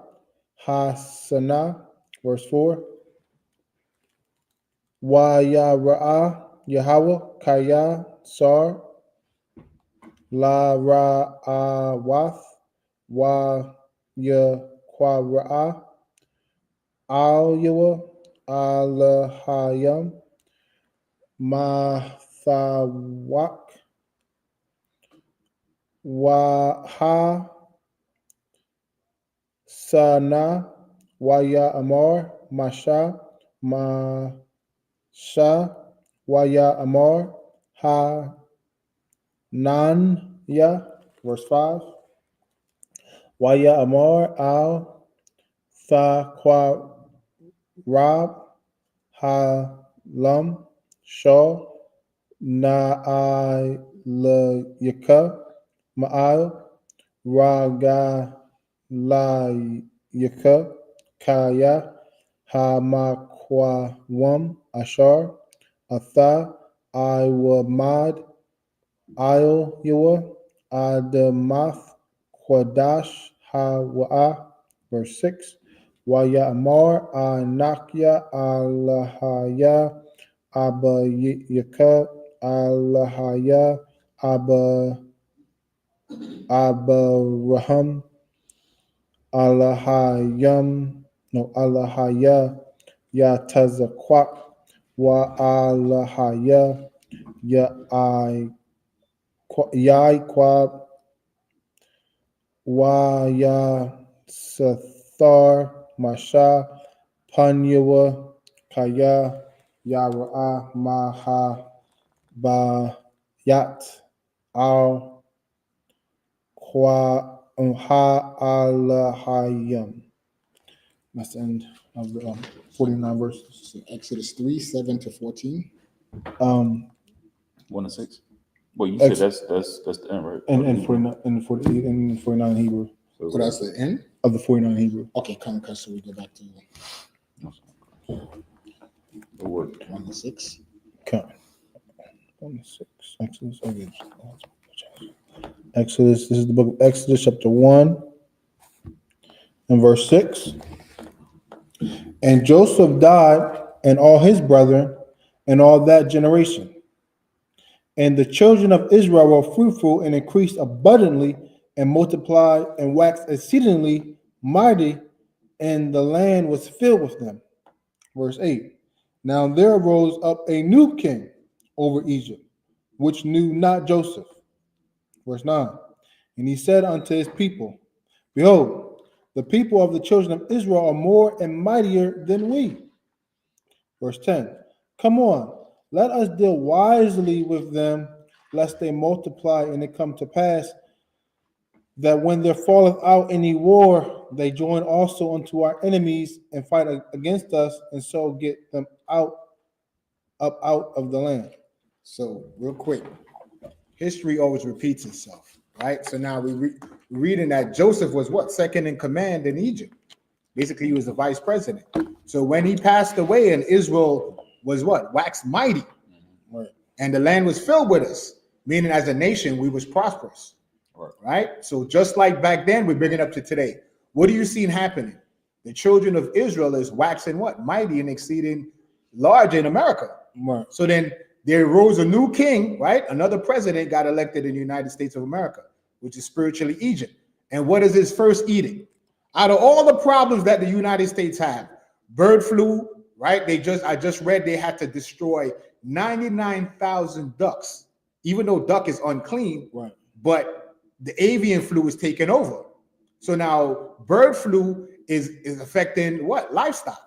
Hasana. Verse 4. Wa Yara'ah Yahawah Kaya Sar La Ra Wath Wa Ya Kwa Ra Al Yawa Al Hayam Mathawak Waha Sana Waya Amar Masha Masha Waya Amar Ha Nanya, verse 5. Waya Amar Al Thaqwa Rab Ha Lam Shaw Na'ayika Ma'al Raga Layika Kaya Hamakwawam Ashar Atha Iwamad Iowa Adamath Quadash Hawaah, verse 6. Waya Amar Anakya Allahaya Abba Yaka Allahaya Abba Abraham Allahayam no Allahaya Ya Tazakwak Wa Allahaya Ya Yai Kwab Waya Sathar Masha Panyawa Kaya Yara Maha Bayat Al Kwa Ha Alahayam. That's the end of the 49 verses. So Exodus 3:7-14. 1 and 6. Well, you Ex- said that's the end, right? And 49 Hebrew. So, What else? The end? Of the 49 Hebrew. Okay, come, so we go back to the word. 1-6. Okay. 1-6. Exodus. Okay. Exodus. This is the book of Exodus, chapter 1 and verse 6. And Joseph died, and all his brethren, and all that generation. And the children of Israel were fruitful and increased abundantly, and multiplied and waxed exceedingly mighty, and the land was filled with them. Verse 8. Now there arose up a new king over Egypt, which knew not Joseph. Verse 9. And he said unto his people, Behold, the people of the children of Israel are more and mightier than we. Verse 10. Come on, let us deal wisely with them, lest they multiply, and it come to pass that when there falleth out any war, they join also unto our enemies and fight against us, and so get them out of the land. So real quick, history always repeats itself, right? So now we're reading that Joseph was what? Second in command in Egypt. Basically, he was the vice president. So when he passed away, and Israel was what? Waxed mighty. Right. And the land was filled with us, meaning as a nation, we was prosperous. Right? So just like back then, we're bringing up to today. What are you seeing happening? The children of Israel is waxing what? Mighty and exceeding large in America. Right. So then there rose a new king, right? Another president got elected in the United States of America, which is spiritually Egypt. And what is his first edict? Out of all the problems that the United States have, bird flu, right? I just read they had to destroy 99,000 ducks, even though duck is unclean, Right. but the avian flu is taking over. So now bird flu is affecting what? Livestock,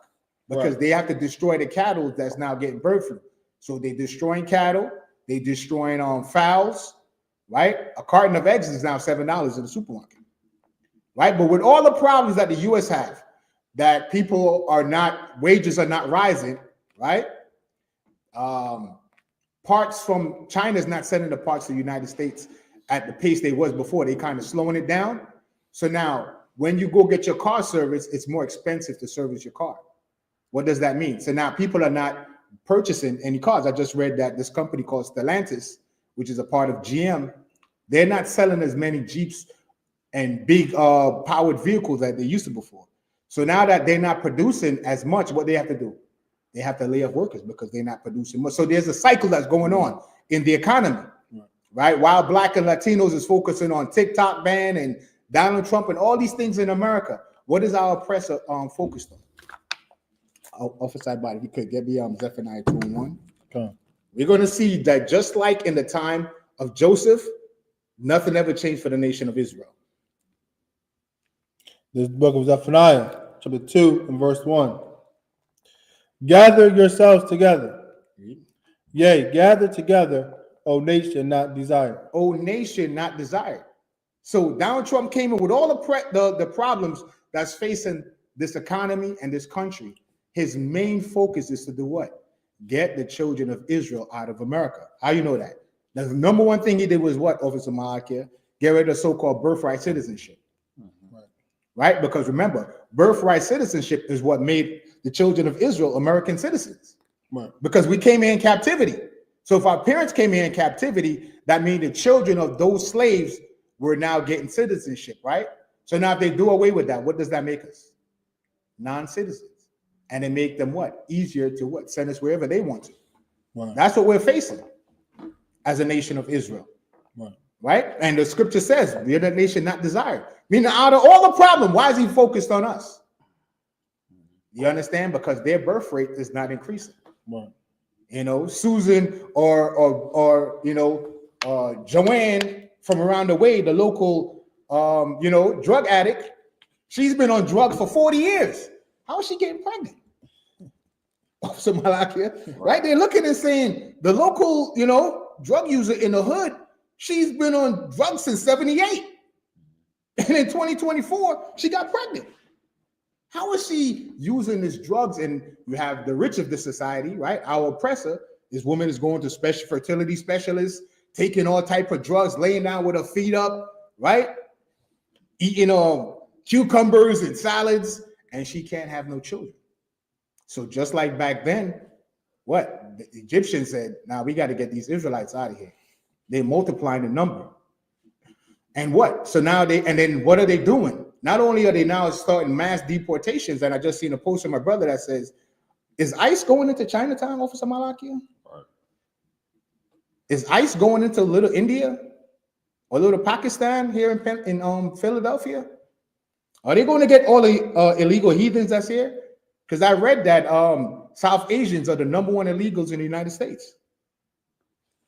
because Right. they have to destroy the cattle that's now getting bird flu. So they're destroying cattle, they destroying fowls, right? A carton of eggs is now $7 in the supermarket, right? But with all the problems that the U.S. have, that wages are not rising, right? Parts from China is not sending the parts to the United States at the pace they was before. They kind of slowing it down. So now when you go get your car serviced, it's more expensive to service your car. What does that mean? So now people are not purchasing any cars. I just read that this company called Stellantis, which is a part of GM, they're not selling as many Jeeps and big powered vehicles that they used to before. So now that they're not producing as much, what they have to do? They have to lay off workers because they're not producing much. So there's a cycle that's going on in the economy. right? While Black and Latinos is focusing on TikTok ban and Donald Trump and all these things in America, what is our oppressor focused on? Officer Body, if you could get me Zephaniah 2:1. Okay. We're going to see that just like in the time of Joseph, nothing ever changed for the nation of Israel. This book of Zephaniah, chapter 2 and verse 1. Gather yourselves together. Yea, gather together, O nation not desired. O nation not desired. So Donald Trump came in with all the problems that's facing this economy and this country. His main focus is to do what? Get the children of Israel out of America. How you know that? The number one thing he did was what, Officer Malachi? Get rid of so-called birthright citizenship. Right? Because remember, birthright citizenship is what made the children of Israel American citizens. Right. Because we came here in captivity. So if our parents came here in captivity, that means the children of those slaves were now getting citizenship, right? So now if they do away with that, what does that make us? Non-citizens. And they make them what? Easier to what? Send us wherever they want to. Right. That's what we're facing as a nation of Israel. Right. Right? And the scripture says, we're the nation not desired. Meaning out of all the problem, why is he focused on us? You understand? Because their birth rate is not increasing. Right. You know, Susan or you know, Joanne from around the way, the local you know, drug addict, she's been on drugs for 40 years. How is she getting pregnant? So Malachi, right? They're looking and saying the local, you know, drug user in the hood, she's been on drugs since 78. And in 2024, she got pregnant. How is she using these drugs? And you have the rich of the society, right? Our oppressor, this woman is going to special fertility specialists, taking all type of drugs, laying down with her feet up, right? Eating cucumbers and salads, and she can't have no children. So just like back then, what the Egyptians said, now we got to get these Israelites out of here. They're multiplying the number. And what? So now then what are they doing? Not only are they now starting mass deportations, and I just seen a post from my brother that says, is ICE going into Chinatown, Officer Malachi? Right. Is ICE going into Little India or Little Pakistan here in Philadelphia? Are they going to get all the illegal heathens that's here? Because I read that South Asians are the #1 illegals in the United States.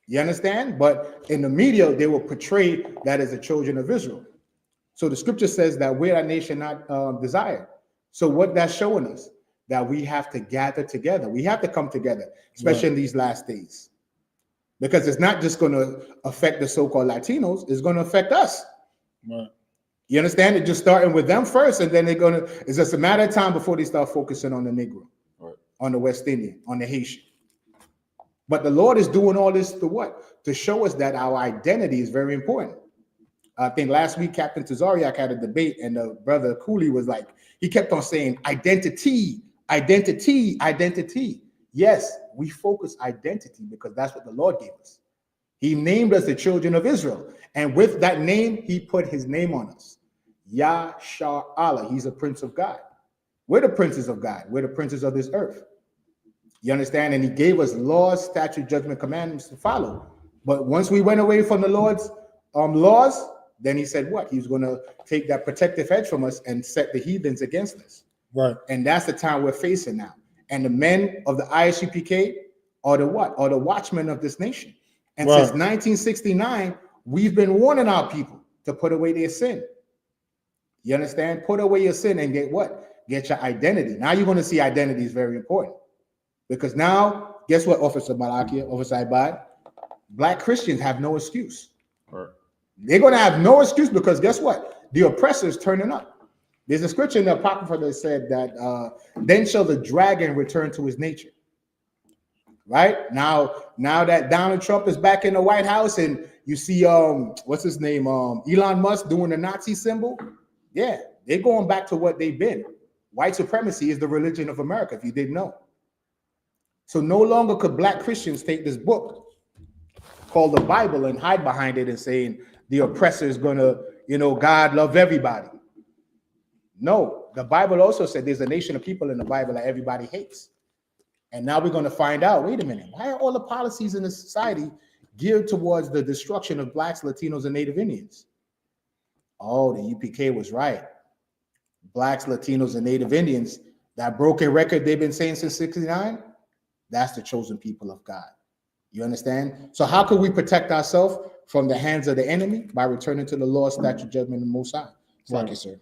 You understand? But in the media, they will portray that as the children of Israel. So the scripture says that we're a nation not desired. So what that's showing us, that we have to gather together. We have to come together, especially in these last days. Because it's not just going to affect the so-called Latinos, it's going to affect us. Right. You understand? It's just starting with them first, and then they're going to, it's just a matter of time before they start focusing on the Negro, Right. on the West Indian, on the Haitian. But the Lord is doing all this to what? To show us that our identity is very important. I think last week, Captain Tazariak had a debate, and the brother Cooley was like, he kept on saying, identity, identity, identity. Yes, we focus identity because that's what the Lord gave us. He named us the children of Israel. And with that name, he put his name on us. YAHWAH. He's a prince of God. We're the princes of God. We're the princes of this earth. You understand? And he gave us laws, statute, judgment, commandments to follow. But once we went away from the Lord's laws, then he said what? He was going to take that protective hedge from us and set the heathens against us. Right. And that's the time we're facing now. And the men of the I.S.U.P.K are the what? Are the watchmen of this nation. And since 1969, we've been warning our people to put away their sin. You understand? Put away your sin and get what? Get your identity. Now you're going to see identity is very important. Because now, guess what, Officer Malachi, Officer Ibad? Black Christians have no excuse. Right. They're going to have no excuse because guess what? The oppressor is turning up. There's a scripture in the Apocrypha that said that then shall the dragon return to his nature. Right? Now that Donald Trump is back in the White House and you see, what's his name? Elon Musk doing the Nazi symbol. Yeah, they're going back to what they've been. White supremacy is the religion of America, if you didn't know. So no longer could Black Christians take this book called the Bible and hide behind it and saying the oppressor is going to, God love everybody. No, the Bible also said there's a nation of people in the Bible that everybody hates. And now we're going to find out, wait a minute, why are all the policies in the society geared towards the destruction of blacks, Latinos, and Native Indians. Oh, the UPK was right. Blacks, Latinos, and Native Indians, that broken record they've been saying since 69, that's the chosen people of God. You understand? So how could we protect ourselves from the hands of the enemy? By returning to the law, statute, judgment, and Most High. Thank you, sir.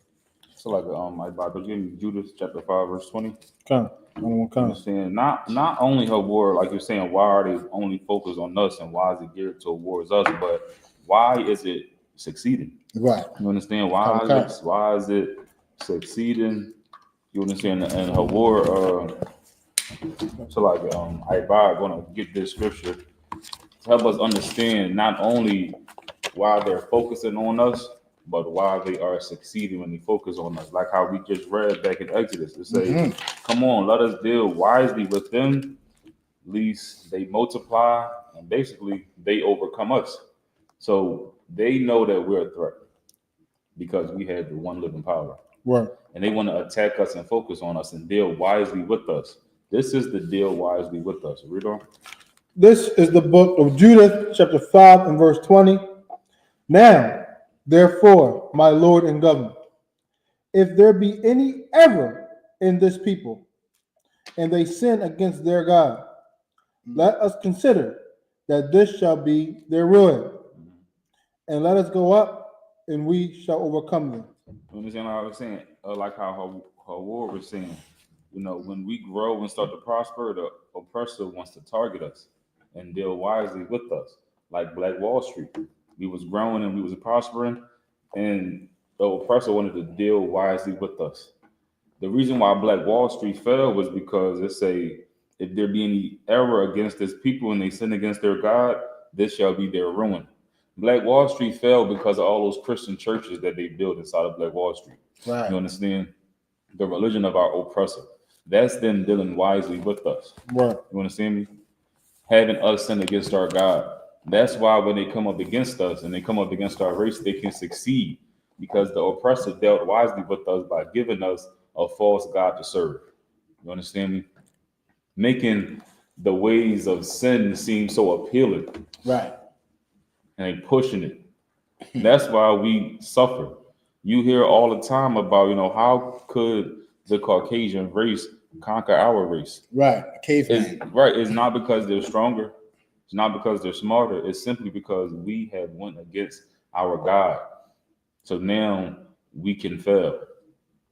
So like my Bible, give me Judas chapter 5, verse 20. Come. Understand? Not only her war, like you're saying, why are they only focused on us and why is it geared towards us, but why is it succeeding? Right. You understand? Why is it succeeding? You understand? And her war, so like I want to get this scripture to help us understand not only why they're focusing on us, but why they are succeeding when they focus on us. Like how we just read back in Exodus. It say, come on, let us deal wisely with them, lest they multiply, and basically they overcome us. So they know that we're a threat because we have the one living power. Right. And they want to attack us and focus on us and deal wisely with us. This is the deal wisely with us. Read on. This is the book of Judith, chapter 5 and verse 20. Now, therefore, my Lord and governor, if there be any error in this people, and they sin against their God, let us consider that this shall be their ruin, and let us go up, and we shall overcome them. You understand what I was saying? Like how her war was saying, you know, when we grow and start to prosper, the oppressor wants to target us and deal wisely with us. Like Black Wall Street, we was growing and we was prospering, and the oppressor wanted to deal wisely with us. The reason why Black Wall Street fell was because it say, if there be any error against this people and they sin against their God, this shall be their ruin. Black Wall Street fell because of all those Christian churches that they built inside of Black Wall Street. Right. You understand? The religion of our oppressor. That's them dealing wisely with us. Right. You understand me? Having us sin against our God. That's why when they come up against us and they come up against our race, they can succeed because the oppressor dealt wisely with us by giving us a false God to serve. You understand me? Making the ways of sin seem so appealing. Right. And they pushing it. That's why we suffer. You hear all the time about, you know, how could the Caucasian race conquer our race? Right. Caveman. It's not because they're stronger. It's not because they're smarter. It's simply because we have went against our God. So now we can fail.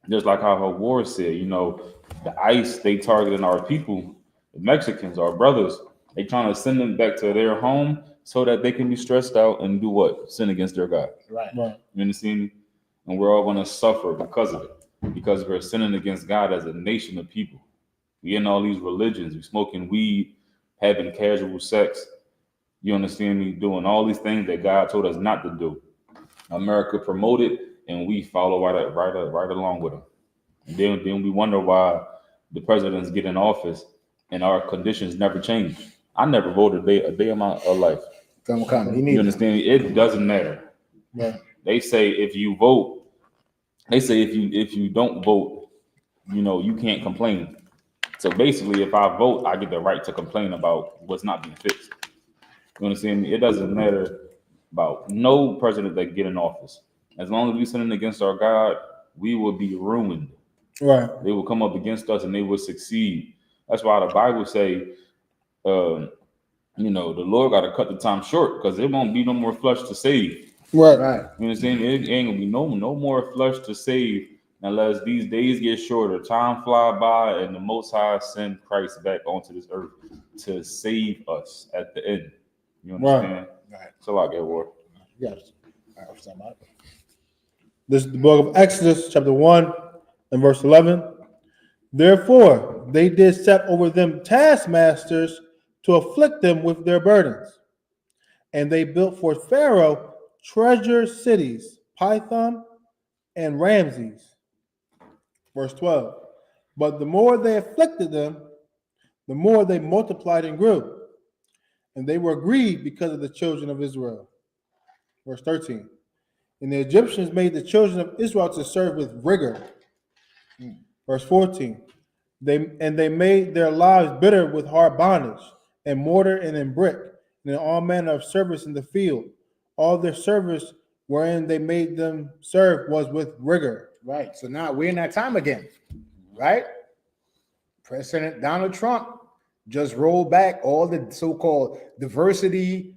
Just like how her war said, you know, the ICE, they targeting our people, the Mexicans, our brothers. They trying to send them back to their home so that they can be stressed out and do what? Sin against their God. Right. Right. You understand me? And we're all going to suffer because of it, because we're sinning against God as a nation of people. We in all these religions, we smoking weed, having casual sex. You understand me? Doing all these things that God told us not to do. America promoted, and we follow right along with them. And then we wonder why the presidents get in office and our conditions never change. I never voted a day of my life. Come. You understand me? It doesn't matter. Right. They say if you vote, if you don't vote, you know, you can't complain. So basically, if I vote, I get the right to complain about what's not being fixed. You understand me? It doesn't matter about no president that get in office. As long as we sinning against our God, we will be ruined. Right. They will come up against us and they will succeed. That's why the Bible say, you know, the Lord got to cut the time short because there won't be no more flesh to save. Right. Right. You understand? It ain't gonna be no more flesh to save unless these days get shorter, time fly by, and the Most High send Christ back onto this earth to save us at the end. You understand? Right. So I get war. Yes. This is the book of Exodus, chapter 1 and verse 11. Therefore, they did set over them taskmasters to afflict them with their burdens. And they built for Pharaoh treasure cities, Python and Ramses. Verse 12. But the more they afflicted them, the more they multiplied and grew. And they were grieved because of the children of Israel. Verse 13. And the Egyptians made the children of Israel to serve with rigor. Verse 14. They made their lives bitter with hard bondage, and mortar and in brick, and in all manner of service in the field. All their service wherein they made them serve was with rigor. Right. So now we're in that time again, right? President Donald Trump just rolled back all the so-called diversity,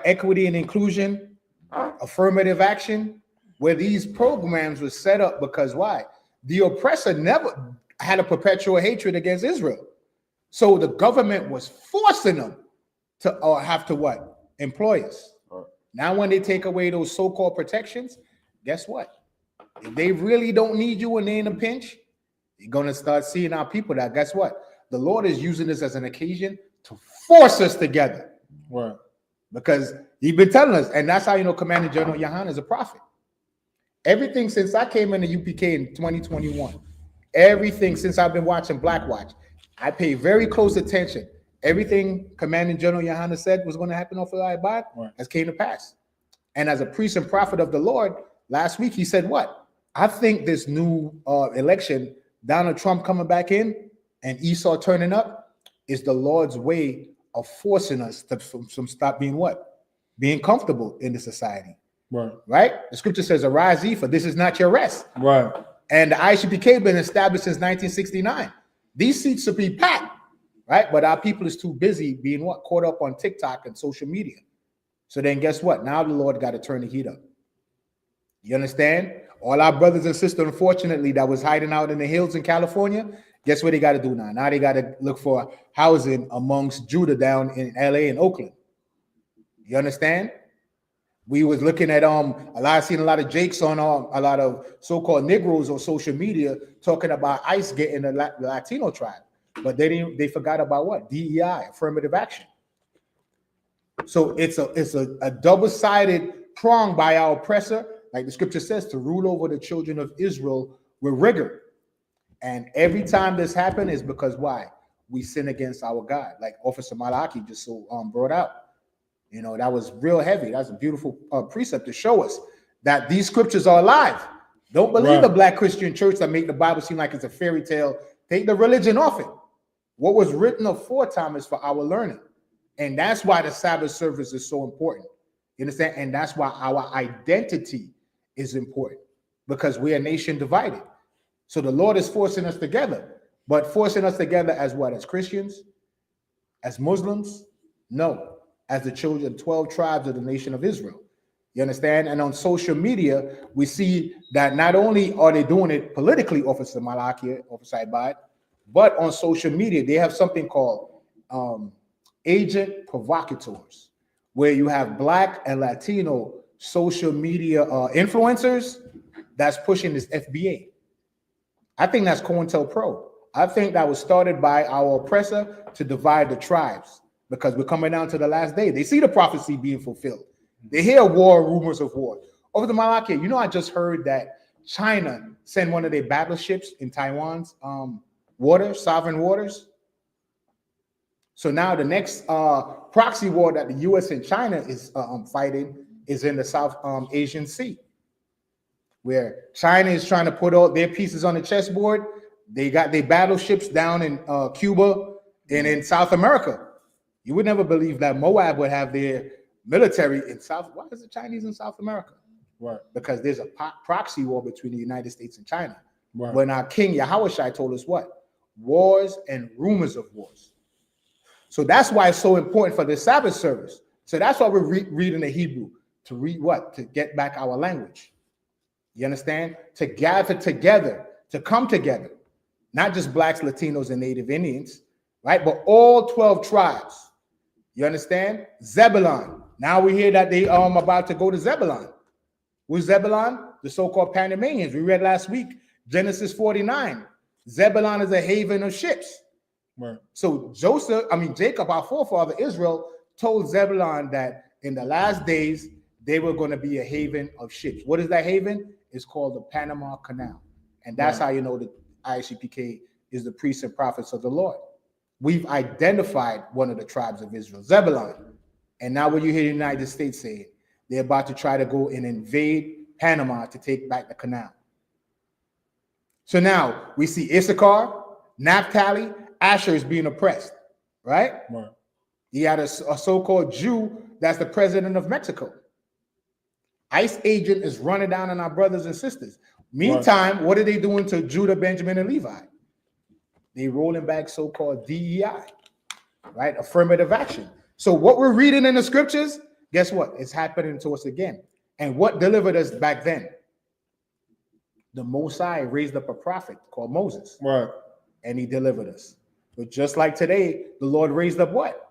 equity and inclusion, affirmative action, where these programs were set up because why? The oppressor never had a perpetual hatred against Israel. So the government was forcing them to have to what? Employ us. Right. Now when they take away those so-called protections, guess what? If they really don't need you when they're in a pinch, you're going to start seeing our people that, guess what? The Lord is using this as an occasion to force us together. Right. Because he's been telling us, and that's how you know Commander General YAHANNA is a prophet. Everything since I came in the UPK in 2021, everything since I've been watching Black Watch, I pay very close attention. Everything Commander General YAHANNA said was going to happen off of I.S.U.P.K has came to pass. And as a priest and prophet of the Lord, last week he said what? I think this new election, Donald Trump coming back in and Esau turning up, is the Lord's way of forcing us to from stop being what? Being comfortable in the society. Right. Right? The scripture says, arise ye, for this is not your rest. Right. And the I.S.U.P.K been established since 1969. These seats should be packed, right? But our people is too busy being what? Caught up on TikTok and social media. So then guess what? Now the Lord got to turn the heat up. You understand? All our brothers and sisters, unfortunately, that was hiding out in the hills in California, guess what they got to do now? Now they got to look for housing amongst Judah down in LA and Oakland. You understand? We was looking at seen a lot of jakes on a lot of so-called Negroes on social media talking about ICE getting the Latino tribe, but they forgot about what? DEI, affirmative action. So it's a double-sided prong by our oppressor, like the scripture says, to rule over the children of Israel with rigor. And every time this happens is because why? We sin against our God, like Officer Malaki just so brought out. You know, that was real heavy. That's a beautiful precept to show us that these scriptures are alive. Don't believe the black Christian church that make the Bible seem like it's a fairy tale. Take the religion off it. What was written aforetime is for our learning. And that's why the Sabbath service is so important. You understand? And that's why our identity is important, because we're a nation divided. So the Lord is forcing us together, but forcing us together as what? As Christians? As Muslims? No. As the children, 12 tribes of the nation of Israel. You understand? And on social media, we see that not only are they doing it politically, Officer Malachi, Officer Ibad, but on social media, they have something called agent provocateurs, where you have black and Latino social media influencers that's pushing this FBA. I think that's COINTELPRO. I think that was started by our oppressor to divide the tribes, because we're coming down to the last day. They see the prophecy being fulfilled. They hear war, rumors of war. Over the Malachi, you know, I just heard that China sent one of their battleships in Taiwan's waters, sovereign waters. So now the next proxy war that the U.S. and China is fighting is in the South Asian Sea, where China is trying to put all their pieces on the chessboard. They got their battleships down in Cuba and in South America. You would never believe that Moab would have their military in South. Why is the Chinese in South America? Right. Because there's a proxy war between the United States and China. Right. When our King YAHUSHUA told us what? Wars and rumors of wars. So that's why it's so important for the Sabbath service. So that's why we're reading the Hebrew, to read what? To get back our language. You understand? To gather together, to come together. Not just blacks, Latinos, and Native Indians, right? But all 12 tribes. You understand? Zebulon. Now we hear that they are about to go to Zebulon. Who's Zebulon? The so-called Panamanians. We read last week, Genesis 49. Zebulon is a haven of ships. Right. So Jacob, our forefather Israel, told Zebulon that in the last days, they were going to be a haven of ships. What is that haven? It's called the Panama Canal. And that's how you know the I.S.U.P.K is the priests and prophets of the Lord. We've identified one of the tribes of Israel, Zebulon. And now when you hear the United States saying they're about to try to go and invade Panama to take back the canal. So now we see Issachar, Naphtali, Asher is being oppressed, right? Right. You got a so-called Jew that's the president of Mexico. ICE agent is running down on our brothers and sisters. Meantime, what are they doing to Judah, Benjamin, and Levi? They rolling back so-called DEI, right? Affirmative action. So what we're reading in the scriptures, guess what? It's happening to us again. And what delivered us back then? The Most High raised up a prophet called Moses. Right. And he delivered us. But just like today, the Lord raised up what?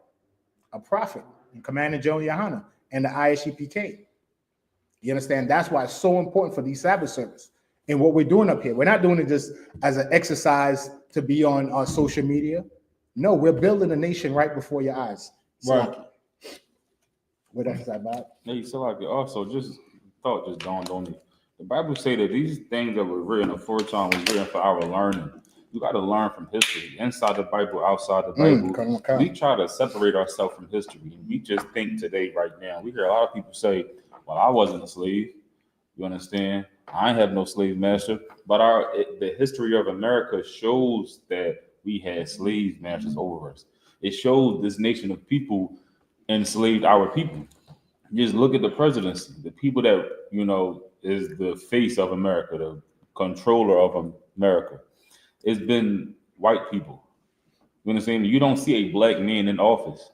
A prophet, and Commander General YAHANNA, and the I.S.U.P.K. You understand? That's why it's so important for these Sabbath service. And what we're doing up here, we're not doing it just as an exercise to be on our social media. No, we're building a nation right before your eyes. Right. What else is that about? Hey, so like also just dawned on me. The Bible say that these things that were written aforetime was written for our learning. You got to learn from history, inside the Bible, outside the Bible. We try to separate ourselves from history. We just think today, right now. We hear a lot of people say, well, I wasn't a slave. You understand? I have no slave master. But the history of America shows that we had slave masters over us. It shows this nation of people enslaved our people. Just look at the presidency, the people that, you know, is the face of America, the controller of America. It's been white people. You understand? You don't see a black man in office.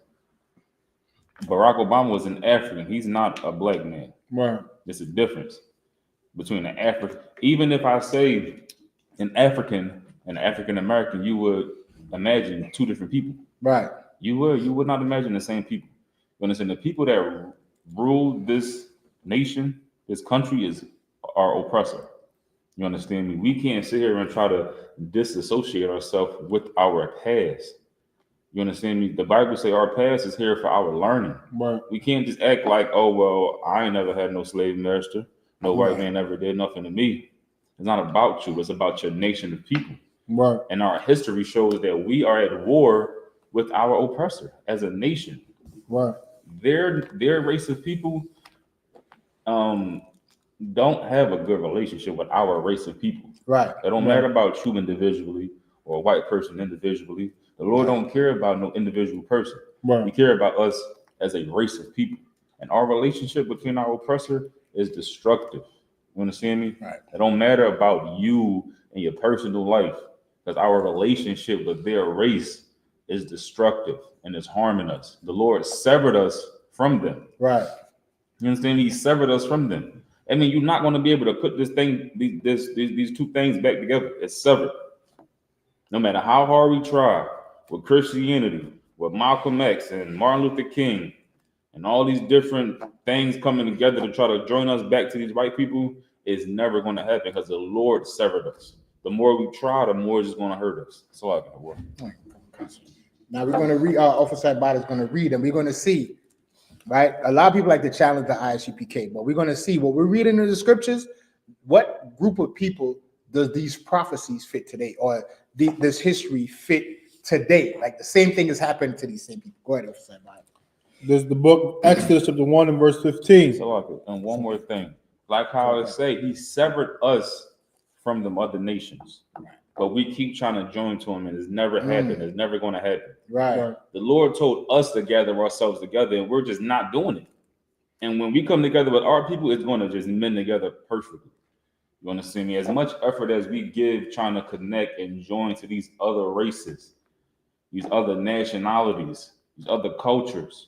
Barack Obama was an African. He's not a black man. Right. There's a difference between an African. Even if I say an African and African American, you would imagine two different people. Right. You would not imagine the same people. You understand? The people that rule this nation, this country, is our oppressor. You understand me? We can't sit here and try to disassociate ourselves with our past. You understand me? The Bible say our past is here for our learning. Right. We can't just act like, oh, well, I ain't never had no slave master. No white man ever did nothing to me. It's not about you. It's about your nation of people. Right. And our history shows that we are at war with our oppressor as a nation. Right. Their race of people don't have a good relationship with our race of people. Right. It don't matter about you individually or a white person individually. The Lord don't care about no individual person. Right. He care about us as a race of people. And our relationship between our oppressor is destructive. You understand me? Right. It don't matter about you and your personal life, because our relationship with their race is destructive and is harming us. The Lord severed us from them. Right. You understand? He severed us from them. I mean, you're not going to be able to put this thing, these two things back together. It's severed. No matter how hard we try with Christianity, with Malcolm X and Martin Luther King, and all these different things coming together to try to join us back to these white people, it's never going to happen because the Lord severed us. The more we try, the more it's going to hurt us. That's all I got. Work. Now we're going to read, Officer Bot is going to read, and we're going to see, right? A lot of people like to challenge the I.S.U.P.K, but we're going to see what we're reading in the scriptures. What group of people does these prophecies fit today, or this history fit today? Like the same thing is happening to these same people. Go ahead, Officer Bot. There's the book Exodus chapter 1 and verse 15. So, and one more thing, like how it say, he severed us from the other nations, but we keep trying to join to him, and it's never happened. It's never going to happen. Right. The Lord told us to gather ourselves together, and we're just not doing it. And when we come together with our people, it's going to just mend together perfectly. You understand me? As much effort as we give trying to connect and join to these other races, these other nationalities, these other cultures,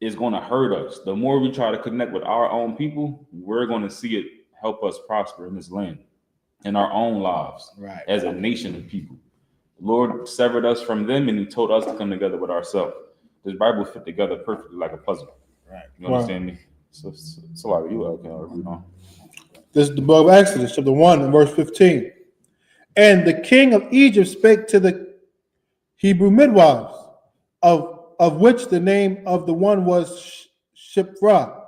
is going to hurt us. The more we try to connect with our own people, we're going to see it help us prosper in this land, in our own lives, Right. as a nation of people. The Lord severed us from them, and he told us to come together with ourselves. This Bible fit together perfectly like a puzzle. Right. You understand me? So like you can read on. This is the book of Exodus chapter 1 and verse 15. And the king of Egypt spake to the Hebrew midwives, of which the name of the one was Shiphrah,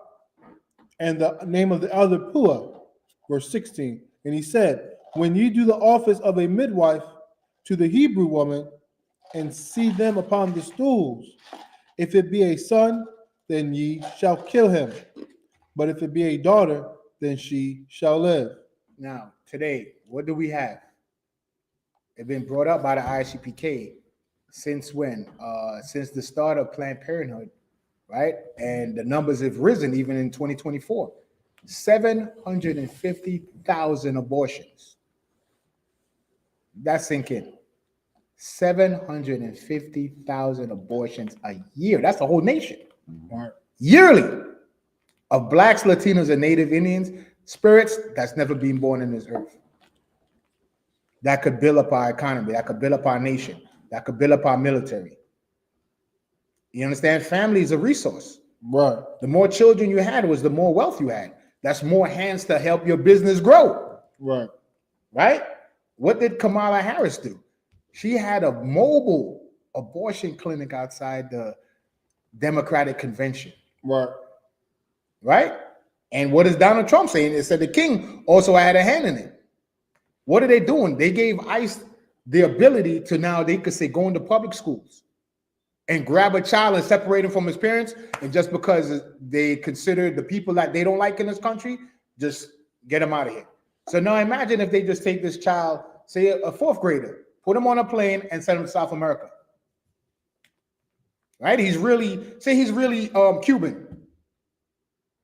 and the name of the other Puah. Verse 16. And he said, when you do the office of a midwife to the Hebrew woman, and see them upon the stools, if it be a son, then ye shall kill him. But if it be a daughter, then she shall live. Now, today, what do we have? It's been brought up by the I.S.U.P.K since when? Since the start of Planned Parenthood, right? And the numbers have risen even in 2024. 750,000 abortions. That's sinking. 750,000 abortions a year. That's the whole nation. Right. Yearly. Of blacks, Latinos, and Native Indians, spirits that's never been born in this earth. That could build up our economy, that could build up our nation, that could build up our military. You understand? Family is a resource. Right. The more children you had was the more wealth you had. That's more hands to help your business grow. Right. Right? What did Kamala Harris do? She had a mobile abortion clinic outside the Democratic convention. Right. Right? And what is Donald Trump saying? It said the king also had a hand in it. What are they doing? They gave ICE the ability to now they could say go into public schools and grab a child and separate him from his parents. And just because they consider the people that they don't like in this country, just get him out of here. So now imagine if they just take this child, say a fourth grader, put him on a plane and send him to South America. Right? He's really Cuban.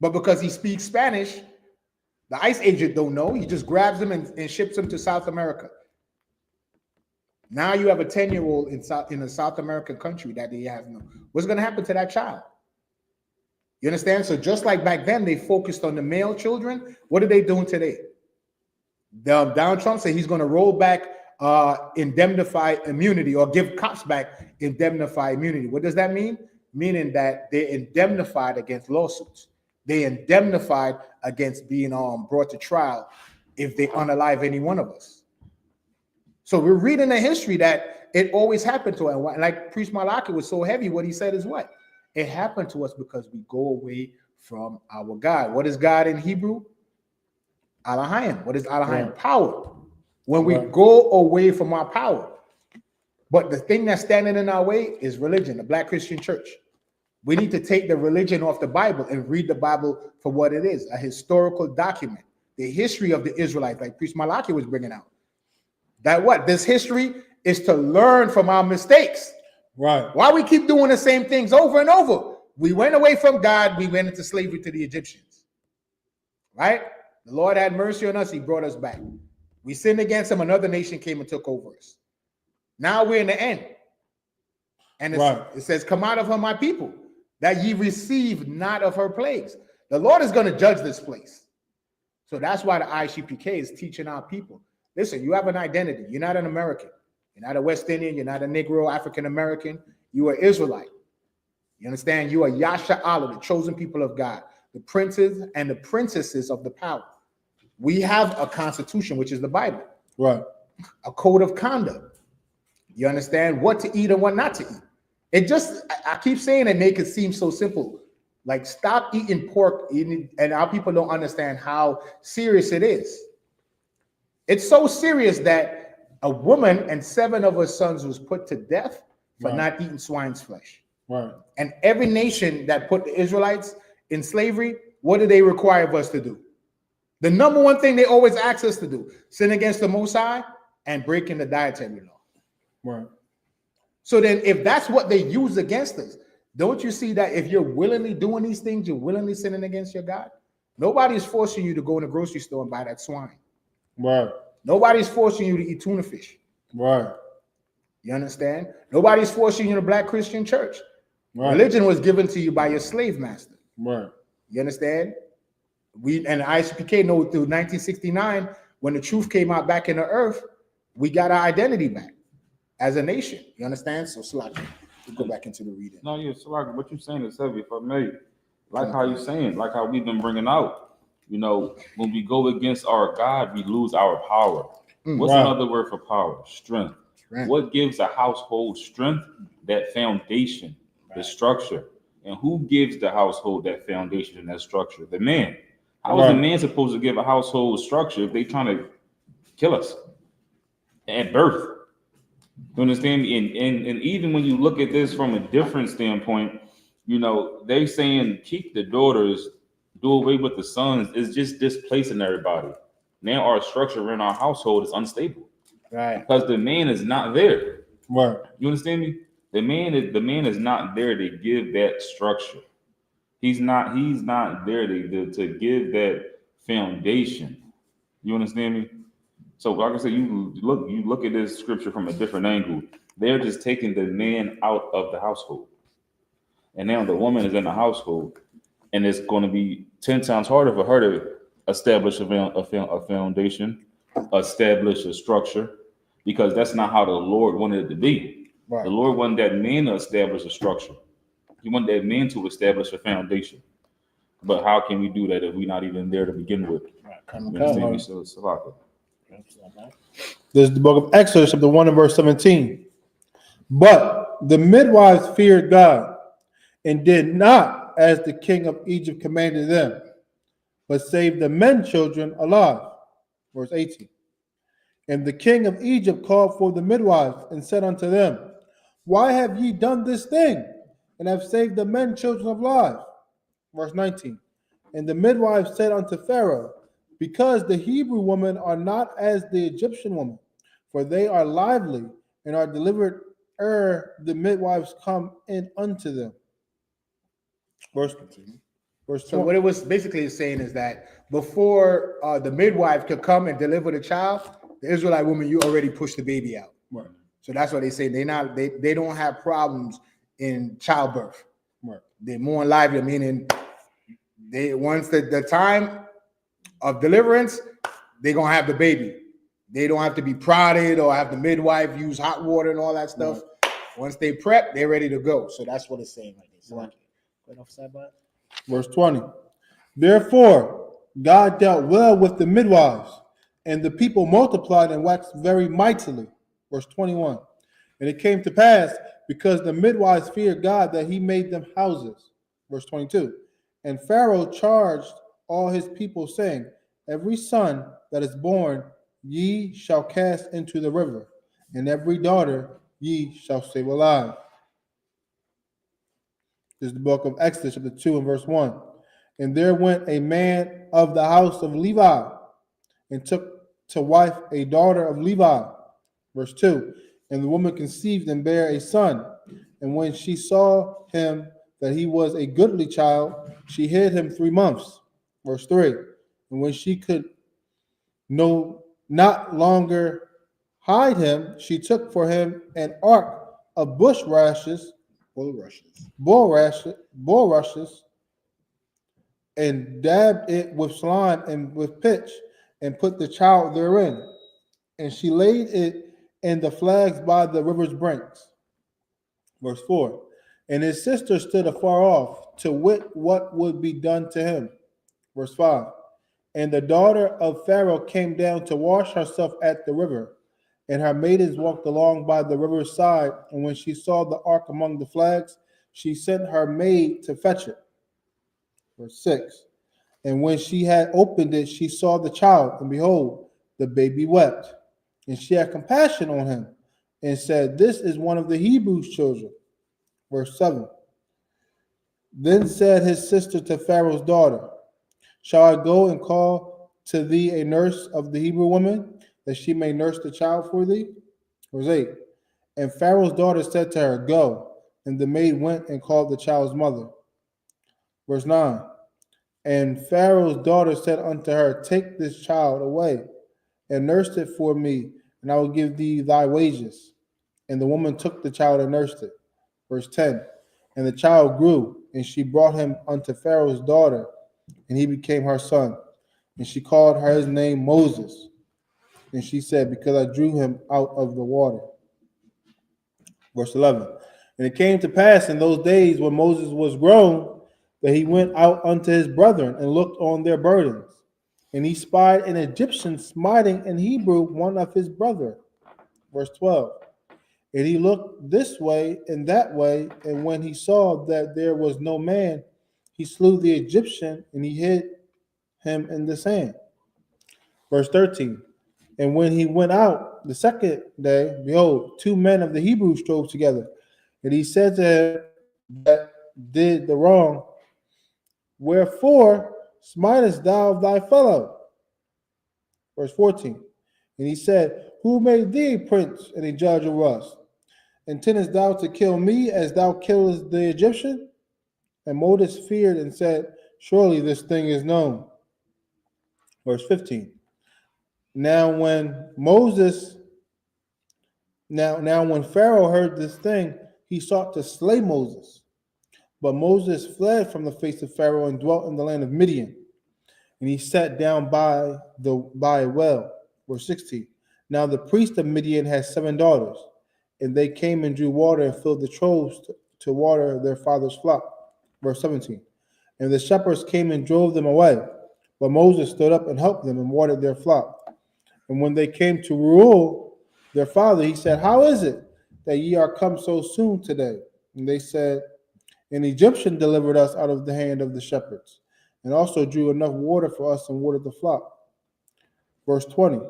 But because he speaks Spanish, the ICE agent don't know. He just grabs him and ships him to South America. Now you have a 10-year-old in a South American country that they have no. What's going to happen to that child? You understand? So just like back then, they focused on the male children. What are they doing today? Donald Trump said he's going to roll back indemnify immunity or give cops back indemnify immunity. What does that mean? Meaning that they're indemnified against lawsuits. They indemnified against being brought to trial if they unalive any one of us. So we're reading the history that it always happened to us. And like Priest Malachi was so heavy, what he said is what? It happened to us because we go away from our God. What is God in Hebrew? Elohim. What is Elohim? Right. Power. When we go away from our power. But the thing that's standing in our way is religion, the Black Christian Church. We need to take the religion off the Bible and read the Bible for what it is, a historical document, the history of the Israelites, like Priest Malachi was bringing out. That what? This history is to learn from our mistakes. Right. Why we keep doing the same things over and over? We went away from God. We went into slavery to the Egyptians. Right? The Lord had mercy on us. He brought us back. We sinned against him. Another nation came and took over us. Now we're in the end. And it says, come out of her, my people, that ye receive not of her plagues. The Lord is going to judge this place. So that's why the I.S.U.P.K is teaching our people. Listen, you have an identity. You're not an American. You're not a West Indian. You're not a Negro, African American. You are Israelite. You understand? You are YAHUSHUA, the chosen people of God, the princes and the princesses of the power. We have a constitution, which is the Bible. Right. A code of conduct. You understand what to eat and what not to eat. It just, I keep saying it, make it seem so simple. Like, stop eating pork, and our people don't understand how serious it is. It's so serious that a woman and 7 of her sons was put to death for not eating swine's flesh. Right. And every nation that put the Israelites in slavery, what do they require of us to do? The number one thing they always ask us to do, sin against the Most High and breaking the dietary law. Right. So then if that's what they use against us, don't you see that if you're willingly doing these things, you're willingly sinning against your God? Nobody's forcing you to go in the grocery store and buy that swine. Right. Nobody's forcing you to eat tuna fish. Right. You understand? Nobody's forcing you to Black Christian church. Right. Religion was given to you by your slave master. Right. You understand? We and the I.S.U.P.K know through 1969, when the truth came out back in the earth, we got our identity back as a nation. You understand? So Salaki, we go back into the reading. No, yeah, Salaki, what you're saying is heavy, if I may. Like how you're saying, like how we've been bringing out, you know, when we go against our God, we lose our power. What's another word for power? Strength. What gives a household strength? That foundation, the structure. And who gives the household that foundation and that structure? The man. How is the man supposed to give a household structure if they trying to kill us at birth? You understand? And even when you look at this from a different standpoint, you know, they saying keep the daughters, do away with the sons, is just displacing everybody. Now our structure in our household is unstable. Right. Because the man is not there. Right. You understand me? The man is not there to give that structure. He's not there to give that foundation. You understand me? So like I said, you look at this scripture from a different angle. They're just taking the man out of the household. And now the woman is in the household, and it's going to be 10 times harder for her to establish a foundation, establish a structure, because that's not how the Lord wanted it to be. Right. The Lord wanted that man to establish a structure. He wanted that man to establish a foundation. But how can we do that if we're not even there to begin with? Right. You understand me? So it's a lot. This is the book of Exodus, chapter 1 and verse 17. But the midwives feared God and did not as the king of Egypt commanded them, but saved the men children alive. Verse 18. And the king of Egypt called for the midwives and said unto them, Why have ye done this thing, and have saved the men children alive? Verse 19. And the midwives said unto Pharaoh, Because the Hebrew women are not as the Egyptian women, for they are lively and are delivered ere the midwives come in unto them. Verse 20. So what it was basically saying is that before the midwife could come and deliver the child, the Israelite woman, you already pushed the baby out. Right. So that's why they say they don't have problems in childbirth. Right. They're more lively, meaning they once the time of deliverance, they're gonna have the baby. They don't have to be prodded or have the midwife use hot water and all that stuff. Right. Once they prep, they're ready to go. So that's what it's saying right there. So right. Verse 20. Therefore, God dealt well with the midwives, and the people multiplied and waxed very mightily. Verse 21. And it came to pass, because the midwives feared God, that he made them houses. Verse 22. And Pharaoh charged all his people, saying, Every son that is born ye shall cast into the river, and every daughter ye shall save alive. This is the book of Exodus, chapter 2 and verse 1. And there went a man of the house of Levi, and took to wife a daughter of Levi. Verse 2. And the woman conceived and bare a son. And when she saw him that he was a goodly child, she hid him 3 months. Verse 3. And when she could not longer hide him, she took for him an ark of bulrushes, and dabbed it with slime and with pitch, and put the child therein. And she laid it in the flags by the river's banks. Verse 4. And his sister stood afar off to wit what would be done to him. Verse 5. And the daughter of Pharaoh came down to wash herself at the river, and her maidens walked along by the river's side. And when she saw the ark among the flags, she sent her maid to fetch it. Verse 6. And when she had opened it, she saw the child, and behold, the baby wept. And she had compassion on him, and said, This is one of the Hebrews' children. Verse 7. Then said his sister to Pharaoh's daughter, Shall I go and call to thee a nurse of the Hebrew woman, that she may nurse the child for thee? Verse 8. And Pharaoh's daughter said to her, Go. And the maid went and called the child's mother. Verse 9. And Pharaoh's daughter said unto her, Take this child away, and nurse it for me, and I will give thee thy wages. And the woman took the child and nursed it. Verse 10. And the child grew, and she brought him unto Pharaoh's daughter, and he became her son. And she called his name Moses. And she said, Because I drew him out of the water. Verse 11. And it came to pass in those days when Moses was grown, that he went out unto his brethren and looked on their burdens. And he spied an Egyptian smiting in Hebrew one of his brethren. Verse 12. And he looked this way and that way, and when he saw that there was no man, he slew the Egyptian, and he hid him in the sand. Verse 13. And when he went out the second day, behold, 2 men of the Hebrews strove together. And he said to him that did the wrong, Wherefore smitest thou thy fellow? Verse 14. And he said, Who made thee a prince and a judge over us? Intendest thou to kill me as thou killest the Egyptian? And Moses feared and said, surely this thing is known. Verse 15. Now when Pharaoh heard this thing, he sought to slay Moses. But Moses fled from the face of Pharaoh and dwelt in the land of Midian. And he sat down by a well. Verse 16. Now the priest of Midian had 7 daughters, and they came and drew water and filled the troughs to water their father's flock. Verse 17. And the shepherds came and drove them away. But Moses stood up and helped them and watered their flock. And when they came to Reuel, their father, he said, how is it that ye are come so soon today? And they said, an Egyptian delivered us out of the hand of the shepherds, and also drew enough water for us and watered the flock. Verse 20.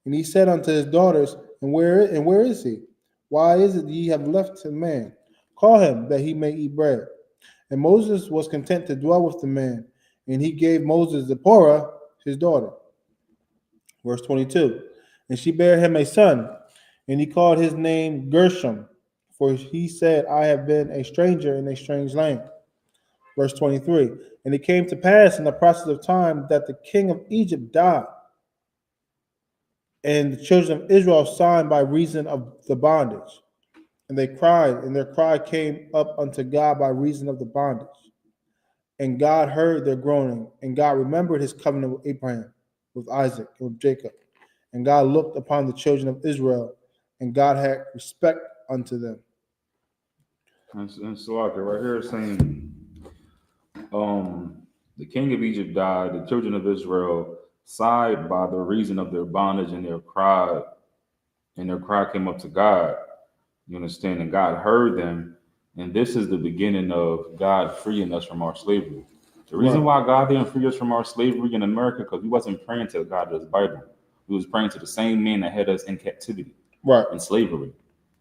And he said unto his daughters, and where is he? Why is it ye have left the man? Call him, that he may eat bread. And Moses was content to dwell with the man, and he gave Moses Zipporah, his daughter. Verse 22. And she bare him a son, and he called his name Gershom, for he said, I have been a stranger in a strange land. Verse 23. And it came to pass in the process of time that the king of Egypt died, and the children of Israel signed by reason of the bondage. And they cried, and their cry came up unto God by reason of the bondage. And God heard their groaning, and God remembered his covenant with Abraham, with Isaac, and with Jacob. And God looked upon the children of Israel, and God had respect unto them. And so right here is saying, the king of Egypt died, the children of Israel sighed by the reason of their bondage, and their cry came up to God. You understand? And God heard them, and this is the beginning of God freeing us from our slavery. The reason why God didn't free us from our slavery in America, because we wasn't praying to the God of his Bible. We was praying to the same man that had us in captivity, in slavery.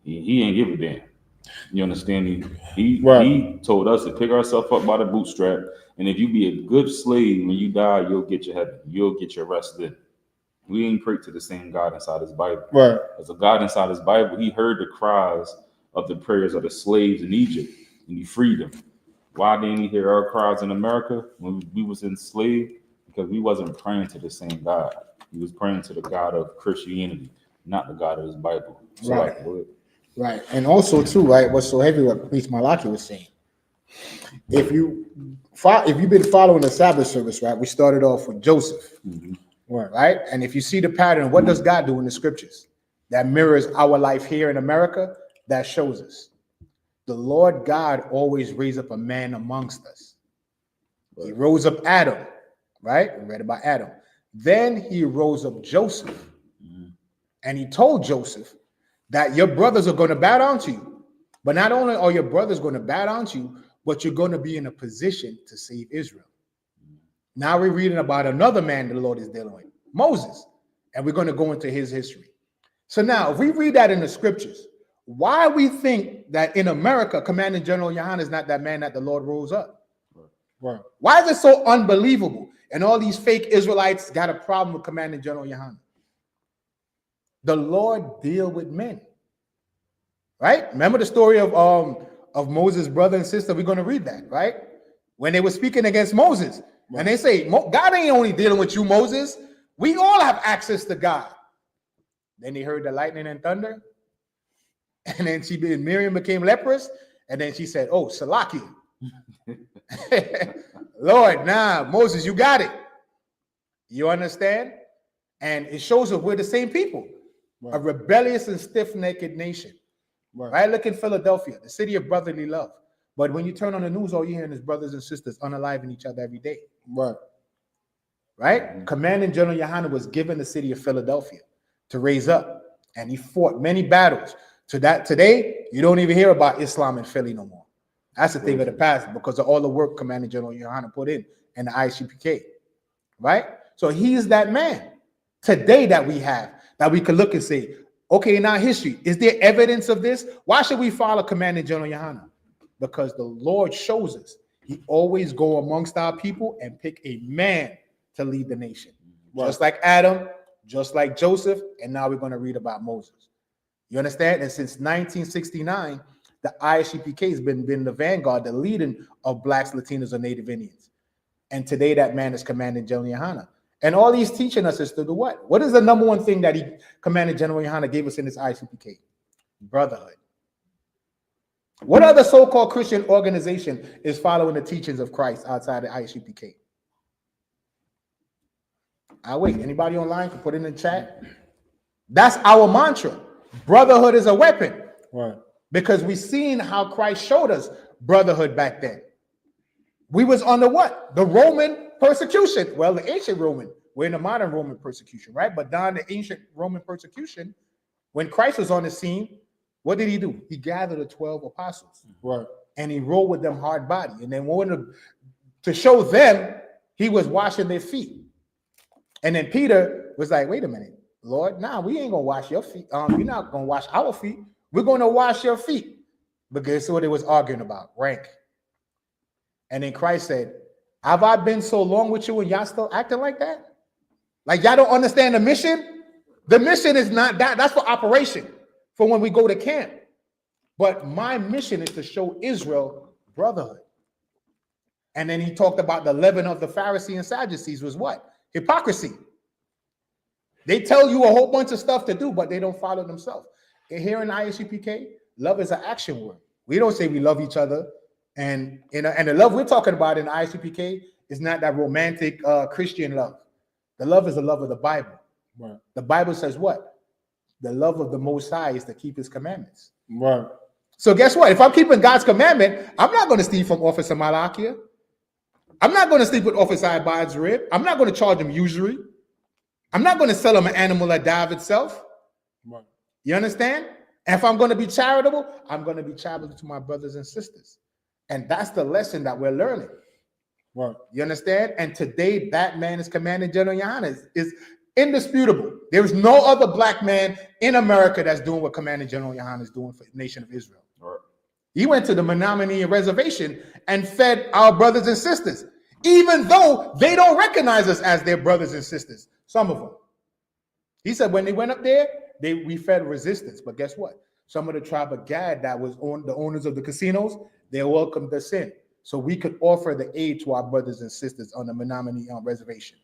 He ain't give a damn. You understand? He told us to pick ourselves up by the bootstrap, and if you be a good slave, when you die, you'll get your heaven. You'll get your rest then. We ain't pray to the same God inside his Bible. As a God inside his Bible, he heard the cries of the prayers of the slaves in Egypt, and he freed them. Why didn't he hear our cries in America when we was enslaved? Because we wasn't praying to the same God. He was praying to the God of Christianity, not the God of his Bible. So Right. And also too, right, what's so heavy what Priest Malachi was saying. If you've been following the Sabbath service, right, we started off with Joseph. Right? And if you see the pattern, what does God do in the scriptures? That mirrors our life here in America, that shows us. The Lord God always raised up a man amongst us. He rose up Adam, right? We read about Adam. Then he rose up Joseph. And he told Joseph that your brothers are going to bow down to you. But not only are your brothers going to bow down to you, but you're going to be in a position to save Israel. Now we're reading about another man the Lord is dealing with, Moses. And we're going to go into his history. So now, if we read that in the scriptures, why we think that in America, Commanding General YAHANNA is not that man that the Lord rose up? Why is it so unbelievable? And all these fake Israelites got a problem with Commanding General YAHANNA. The Lord deal with men, right? Remember the story of Moses' brother and sister? We're going to read that, right? When they were speaking against Moses, and they say, God ain't only dealing with you, Moses. We all have access to God. Then they heard the lightning and thunder, and then Miriam became leprous, and then she said, oh, Salaki. Lord, nah, Moses, you got it. You understand? And it shows us we're the same people. A rebellious and stiff-necked nation. Right? Look in Philadelphia, the city of brotherly love. But when you turn on the news, all you're hearing is brothers and sisters unaliving each other every day. Right? Commanding General YAHANNA was given the city of Philadelphia to raise up, and he fought many battles. To that today, you don't even hear about Islam in Philly no more. That's the thing of the past because of all the work Commanding General YAHANNA put in and the I.S.U.P.K. Right? So he is that man today that we have, that we could look and say, okay, in our history, is there evidence of this? Why should we follow Commanding General YAHANNA? Because the Lord shows us he always go amongst our people and pick a man to lead the nation. Just like Adam, just like Joseph, and now we're going to read about Moses. You understand? And since 1969, the I.S.U.P.K has been the vanguard, the leading of blacks, Latinos, or Native Indians. And today that man is Commanding General YAHANNA. And all he's teaching us is to do what? What is the number one thing that he, Commanding General YAHANNA, gave us in this I.S.U.P.K? Brotherhood. What other so-called Christian organization is following the teachings of Christ outside the I.S.U.P.K? I'll wait. Anybody online can put it in the chat. That's our mantra. Brotherhood is a weapon. Right. Because we seen how Christ showed us brotherhood back then. We was under what? The Roman persecution. Well, the ancient Roman. We're in the modern Roman persecution, right? But during the ancient Roman persecution, when Christ was on the scene, what did he do? He gathered the 12 apostles. Right. And he rolled with them hard body. And then to show them, he was washing their feet. And then Peter was like, wait a minute, Lord, nah, we ain't gonna wash your feet. You're not gonna wash our feet. We're gonna wash your feet. Because that's what they was arguing about, rank. And then Christ said, have I been so long with you and y'all still acting like that? Like y'all don't understand the mission? The mission is not that. That's for operation, for when we go to camp. But my mission is to show Israel brotherhood. And then he talked about the leaven of the Pharisees and Sadducees was what? Hypocrisy. They tell you a whole bunch of stuff to do, but they don't follow themselves. And here in I.S.U.P.K, love is an action word. We don't say we love each other. And the love we're talking about in I.S.U.P.K is not that romantic Christian love. The love is the love of the Bible. Right. The Bible says what? The love of the Most High is to keep his commandments. Right. So guess what? If I'm keeping God's commandment, I'm not going to steal from Officer Malakia. I'm not going to sleep with Officer Ibad's rib. I'm not going to charge him usury. I'm not going to sell him an animal that died itself. Right. You understand? And if I'm going to be charitable, I'm going to be charitable to my brothers and sisters. And that's the lesson that we're learning. Right. You understand? And today, that man is Commanding General YAHANNA is indisputable. There is no other black man in America that's doing what Commanding General YAHANNA is doing for the nation of Israel. Right. He went to the Menominee Reservation and fed our brothers and sisters, even though they don't recognize us as their brothers and sisters. Some of them. He said when they went up there, we fed resistance. But guess what? Some of the tribe of Gad that was on the owners of the casinos, they welcomed us in. So we could offer the aid to our brothers and sisters on the Menominee Reservation.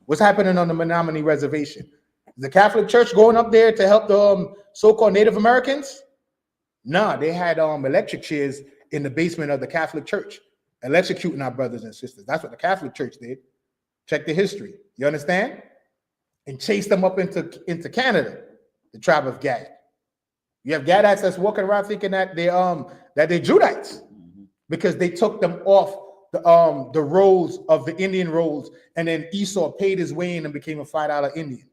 What's happening on the Menominee Reservation? Is the Catholic Church going up there to help the so-called Native Americans? No, they had electric chairs in the basement of the Catholic Church, electrocuting our brothers and sisters. That's what the Catholic Church did. Check the history. You understand? And chased them up into Canada, the tribe of Gad. You have Gadites that's walking around thinking that they're Judites because they took them off the rolls of the Indian rolls, and then Esau paid his way in and became a $5 Indian.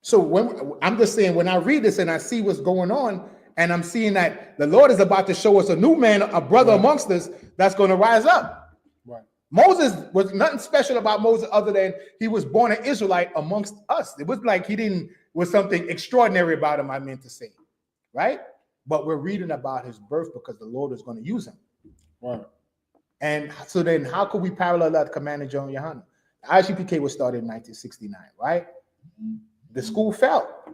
So I'm just saying, when I read this and I see what's going on, and I'm seeing that the Lord is about to show us a new man, a brother amongst us that's going to rise up. Right. Moses was nothing special about Moses other than he was born an Israelite amongst us. It was like was something extraordinary about him, I meant to say, right? But we're reading about his birth because the Lord is going to use him. Right. And so then how could we parallel that Commanding General YAHANNA? The I.S.U.P.K was started in 1969, right? The school fell.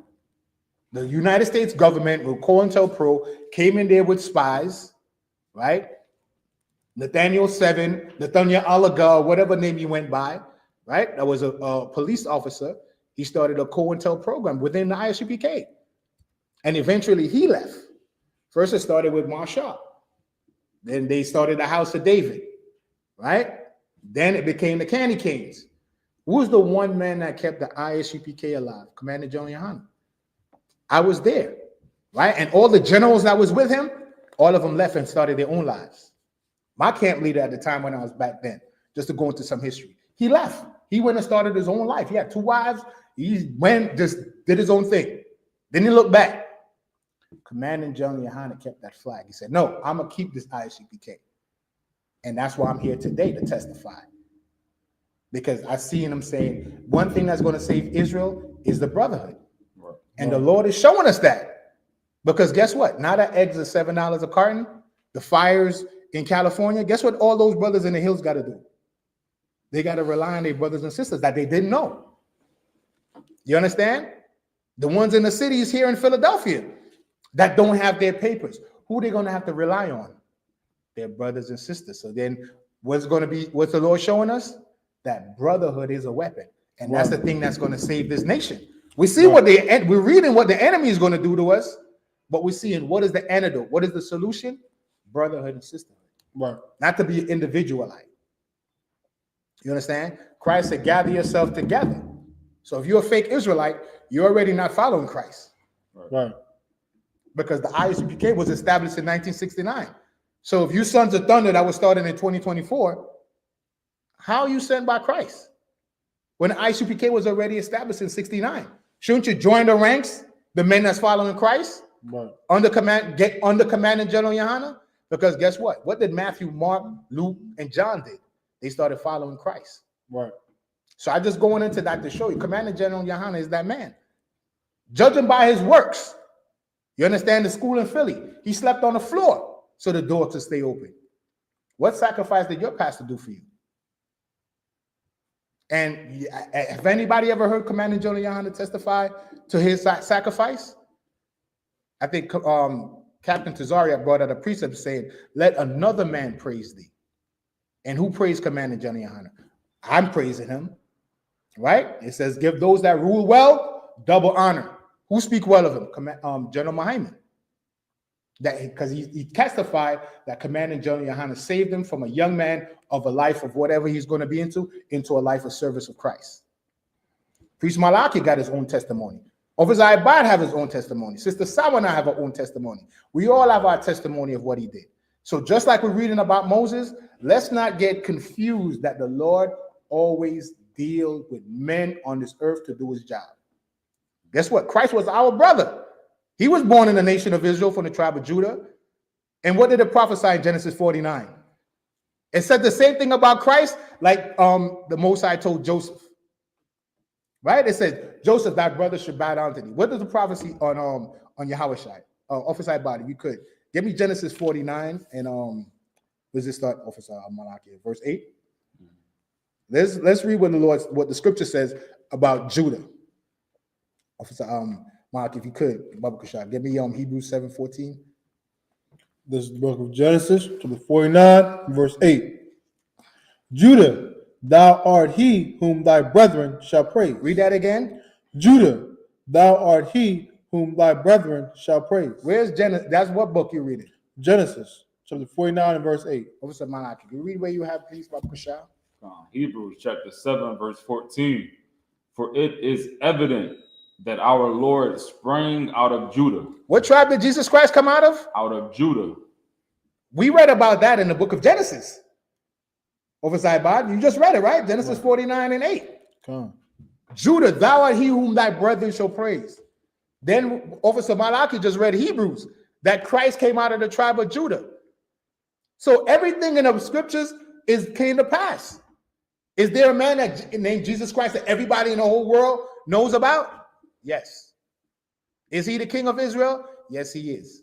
The United States government with COINTELPRO came in there with spies, right? Nathaniel Alaga, whatever name he went by, right? That was a police officer. He started a COINTEL program within the I.S.U.P.K. And eventually he left. First it started with Marshall. Then they started the House of David, right? Then it became the Candy Canes. Who's the one man that kept the I.S.U.P.K alive? Commanding General YAHANNA. I was there, right? And all the generals that was with him, all of them left and started their own lives. My camp leader at the time when I was back then, just to go into some history, he left. He went and started his own life. He had 2 wives. He went, just did his own thing. Then he looked back. Commanding General YAHANNA kept that flag. He said, no, I'm going to keep this I.S.U.P.K. And that's why I'm here today to testify. Because I see him saying, one thing that's going to save Israel is the brotherhood. Right. And the Lord is showing us that. Because guess what? Now that eggs are $7 a carton, the fires in California, guess what all those brothers in the hills got to do? They got to rely on their brothers and sisters that they didn't know. You understand? The ones in the cities here in Philadelphia that don't have their papers, who they're going to have to rely on? Their brothers and sisters. So then what's the Lord showing us? That brotherhood is a weapon. And that's the thing that's going to save this nation. We see we're reading what the enemy is going to do to us, but we're seeing what is the antidote? What is the solution? Brotherhood and sisterhood. Right. Not to be individualized. You understand? Christ said, gather yourself together. So if you're a fake Israelite, you're already not following Christ. Right. Because the I.S.U.P.K was established in 1969. So if you sons of thunder that was started in 2024, how are you sent by Christ? When the I.S.U.P.K was already established in 69. Shouldn't you join the ranks, the men that's following Christ? Right. Get under command and General YAHANNA? Because guess what? What did Matthew, Mark, Luke, and John did? They started following Christ. Right. So I just going into that to show you, Commander General YAHANNA is that man. Judging by his works. You understand the school in Philly? He slept on the floor so the door to stay open. What sacrifice did your pastor do for you? And have anybody ever heard Commander General YAHANNA testify to his sacrifice? I think Captain Tazaria brought out a precept saying, let another man praise thee. And who praised Commander General YAHANNA? I'm praising him. Right? It says, give those that rule well double honor. Who speak well of him? General Muhammad. Because he testified that Commander General YAHANNA saved him from a young man of a life of whatever he's going to be into a life of service of Christ. Priest Malachi got his own testimony. Officer I.B.A.D. have his own testimony. Sister Sawana have her own testimony. We all have our testimony of what he did. So just like we're reading about Moses, let's not get confused that the Lord always deals with men on this earth to do his job. Guess what? Christ was our brother. He was born in the nation of Israel from the tribe of Judah. And what did it prophesy in Genesis 49? It said the same thing about Christ, like the Most High told Joseph. Right? It said, Joseph, thy brother should bow down to thee. What is the prophecy on YAHUSHA? Officer I.B.A.D., you could. Give me Genesis 49 and let's just start, Officer Malachi, verse 8. Let's read what the scripture says about Judah. Officer Malachi, if you could, Baba Kushah, give me Hebrews 7:14. This is the book of Genesis, chapter 49, verse 8. Judah, thou art he whom thy brethren shall praise. Read that again. Judah, thou art he whom thy brethren shall praise. Where's Genesis? That's what book you're reading? Genesis, chapter 49 and verse 8. Officer Malachi, can you read where you have, please, Baba Kushah? Hebrews chapter 7, verse 14. For it is evident that our Lord sprang out of Judah. What tribe did Jesus Christ come out of? Out of Judah. We read about that in the book of Genesis. Officer I.B.A.D., you just read it, right? Genesis 49 and 8. Come. Judah, thou art he whom thy brethren shall praise. Then Officer Malachi just read Hebrews, that Christ came out of the tribe of Judah. So everything in the scriptures came to pass. Is there a man named Jesus Christ that everybody in the whole world knows about? Yes. Is he the king of Israel? Yes, he is.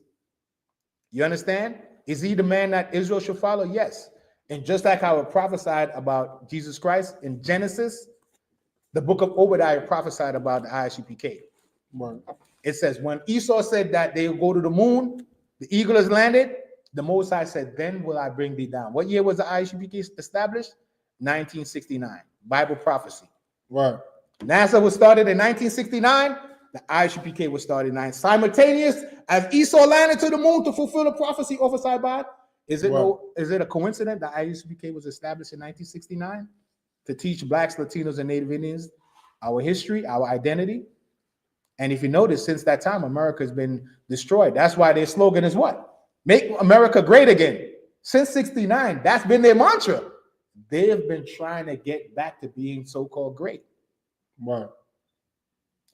You understand? Is he the man that Israel should follow? Yes. And just like how it prophesied about Jesus Christ in Genesis, the book of Obadiah prophesied about the I.S.U.P.K. Right. It says, when Esau said that they will go to the moon, the eagle has landed, the Most High said, then will I bring thee down. What year was the I.S.U.P.K. established? 1969. Bible prophecy. Right. NASA was started in 1969. The I.S.U.P.K. was started in 19. Simultaneous as Esau landed to the moon to fulfill the prophecy of I.B.A.D. Is it a coincidence that I.S.U.P.K. was established in 1969 to teach blacks, Latinos, and Native Indians our history, our identity? And if you notice, since that time, America has been destroyed. That's why their slogan is what? Make America great again. Since 69, that's been their mantra. They have been trying to get back to being so-called great. Right.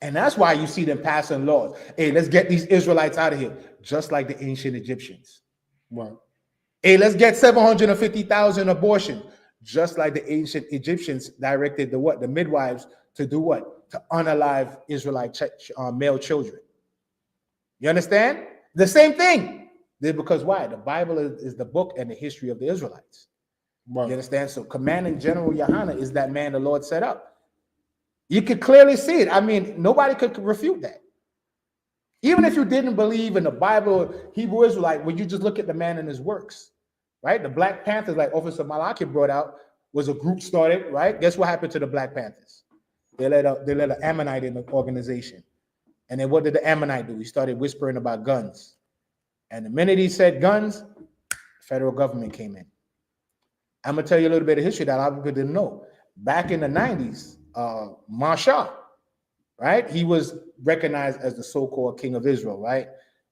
And that's why you see them passing laws. Hey, let's get these Israelites out of here, just like the ancient Egyptians. Right. Hey, let's get 750,000 abortions, just like the ancient Egyptians directed the midwives to do what? To unalive Israelite male children. You understand? The same thing. Because why? The Bible is the book and the history of the Israelites. Right. You understand? So Commanding General YAHANNA is that man the Lord set up. You could clearly see it. I mean, nobody could refute that. Even if you didn't believe in the Bible, Hebrew Israelite, when you just look at the man and his works, right? The Black Panthers, like Officer Malachi brought out, was a group started, right? Guess what happened to the Black Panthers? They let an Ammonite in the organization. And then what did the Ammonite do? He started whispering about guns. And the minute he said guns, the federal government came in. I'm going to tell you a little bit of history that a lot of people didn't know. Back in the 90s, Mashiach, right? He was recognized as the so-called king of Israel, right?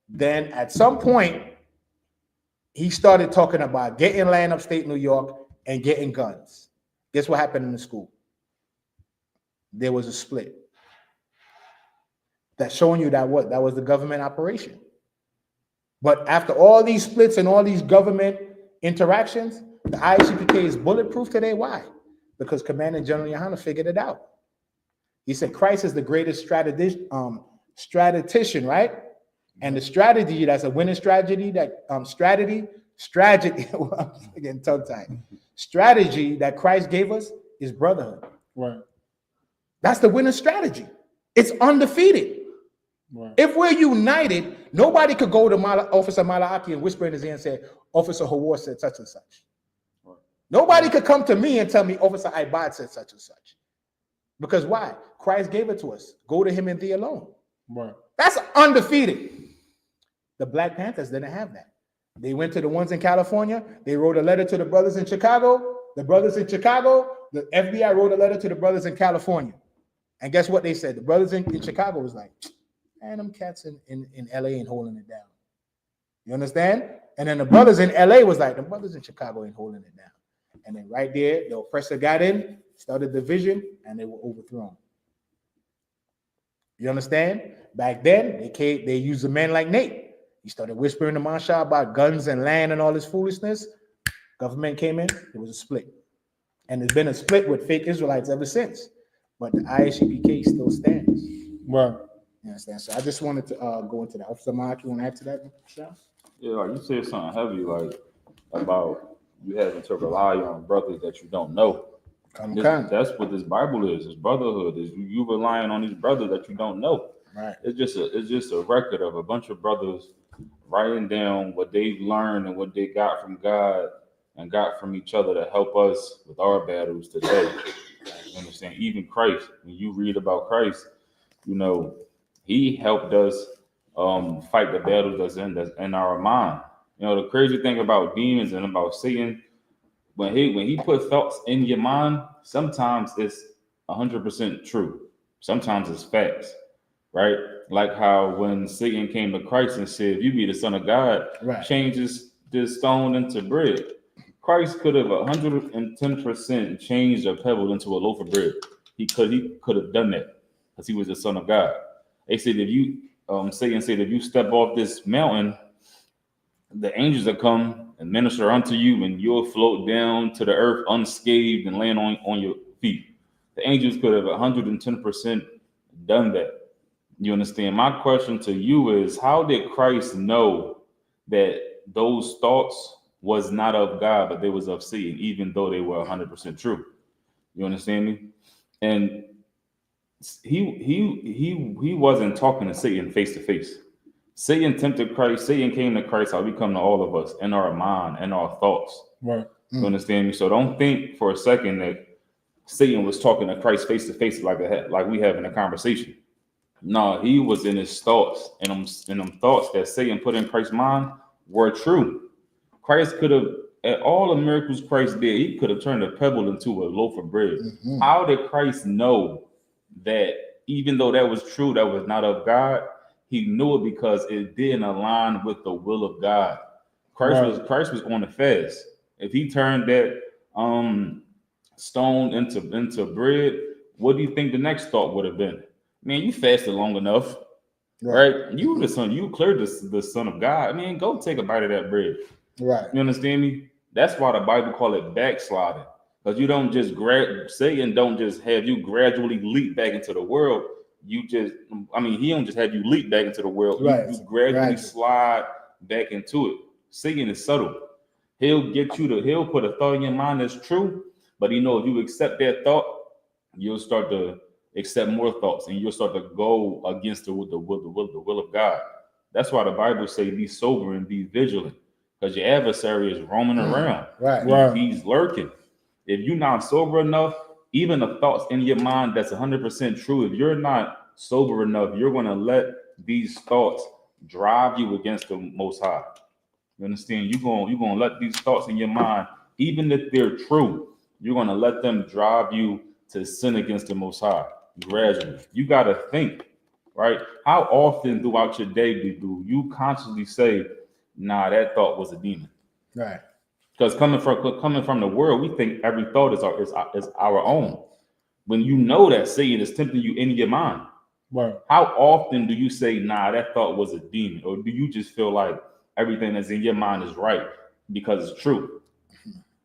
Then at some point, he started talking about getting land upstate New York and getting guns. Guess what happened in the school? There was a split. That's showing you that what? That was the government operation. But after all these splits and all these government interactions, the I.S.U.P.K is bulletproof today. Why? Because Commander General YAHANNA figured it out. He said Christ is the greatest strategician, right? And the strategy, that's a winning strategy, that strategy, I'm getting tongue-tied. Strategy that Christ gave us is brotherhood. Right. That's the winning strategy. It's undefeated. Right. If we're united, nobody could go to Officer Malachi and whisper in his ear and say, Officer YAHUAH said such and such. Right. Nobody could come to me and tell me Officer I.B.O.W said such and such. Because why? Christ gave it to us. Go to him and thee alone. Right. That's undefeated. The Black Panthers didn't have that. They went to the ones in California. They wrote a letter to the brothers in Chicago. The brothers in Chicago, the FBI wrote a letter to the brothers in California. And guess what they said? The brothers in Chicago was like, man, them cats in LA ain't holding it down. You understand? And then the brothers in LA was like, the brothers in Chicago ain't holding it down. And then right there, the oppressor got in, started division, and they were overthrown. You understand? Back then, they used a man like Nate. He started whispering to Masha about guns and land and all this foolishness. Government came in, there was a split. And there's been a split with fake Israelites ever since. But the I.S.U.P.K still stands. Right. You understand? So I just wanted to go into that. Officer Mark, you want to add to that, Michelle? Yeah, like you said something heavy, like about you having to rely on brothers that you don't know. That's what this Bible is. It's brotherhood. Is you relying on these brothers that you don't know. Right. It's just a record of a bunch of brothers writing down what they've learned and what they got from God and got from each other to help us with our battles today. You understand? Even Christ, when you read about Christ, you know, he helped us fight the battles that's in our mind. You know, the crazy thing about demons and about Satan, when he put thoughts in your mind, sometimes it's 100% true. Sometimes it's facts, right? Like how when Satan came to Christ and said, if you be the Son of God, right, change this stone into bread. Christ could have 110% changed a pebble into a loaf of bread. He could have done that because he was the Son of God. They said if you Satan said if you step off this mountain, the angels will come and minister unto you, and you'll float down to the earth unscathed and land on your feet. The angels could have 110% done that. You understand? My question to you is, how did Christ know that those thoughts was not of God, but they was of Satan, even though they were 100% true? You understand me? And he wasn't talking to Satan face to face. Satan tempted Christ. Satan came to Christ how we come to all of us in our mind and our thoughts. Right. You understand me? So don't think for a second that Satan was talking to Christ face to face like we having a conversation. No, he was in his thoughts, and them thoughts that Satan put in Christ's mind were true. Christ could have, at all the miracles Christ did, he could have turned a pebble into a loaf of bread. Mm-hmm. How did Christ know that even though that was true, that was not of God? He knew it because it didn't align with the will of God. Christ was on the fast. If he turned that stone into bread, what do you think the next thought would have been? Man, you fasted long enough, right? You were the son. You cleared the Son of God. Man, go take a bite of that bread. Right. You understand me? That's why the Bible call it backsliding, because you don't just Satan don't just have you gradually leap back into the world. He don't just have you leap back into the world. Right. You gradually slide back into it. Satan is subtle. He'll put a thought in your mind that's true, but if you accept that thought, you'll start to accept more thoughts, and you'll start to go against the will of God. That's why the Bible say be sober and be vigilant, because your adversary is roaming around. Right. He's lurking. If you're not sober enough, even the thoughts in your mind that's 100% true, if you're not sober enough, you're going to let these thoughts drive you against the Most High. You understand? You're going to let these thoughts in your mind, even if they're true, you're going to let them drive you to sin against the Most High gradually. You got to think, right? How often throughout your day do you consciously say, nah, that thought was a demon? Right. Because coming from the world, we think every thought is our own. When you know that Satan is tempting you in your mind, Right. how often do you say, nah, that thought was a demon? Or do you just feel like everything that's in your mind is right because it's true?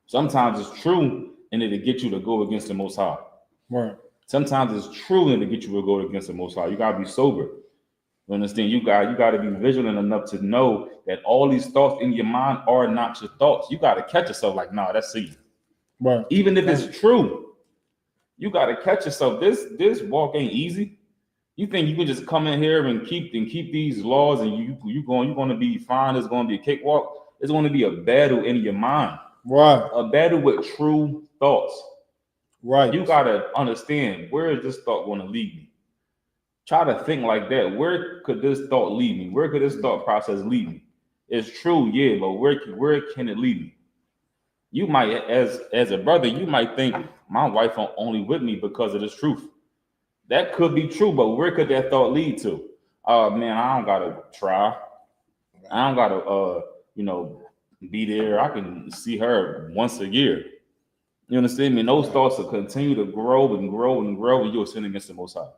Sometimes it's true and it'll get you to go against the Most High. Right. Sometimes it's true and it'll get you to go against the Most High. You gotta be sober. You understand? You got to be vigilant enough to know that all these thoughts in your mind are not your thoughts. You got to catch yourself like, nah, that's Satan. Right. Even if it's true, you got to catch yourself. This walk ain't easy. You think you can just come in here and keep these laws and you're going to be fine? It's going to be a cakewalk. It's going to be a battle in your mind. Right. A battle with true thoughts. Right. You got to understand, where is this thought going to lead me? Try to think like that. Where could this thought lead me? Where could this thought process lead me? It's true, yeah, but where can it lead me? You might, as a brother, you might think my wife only with me because of this truth. That could be true, but where could that thought lead to? Man, I don't gotta try. I don't gotta be there. I can see her once a year. You understand me? And those thoughts will continue to grow and grow and grow, and you'll sin against the Most High.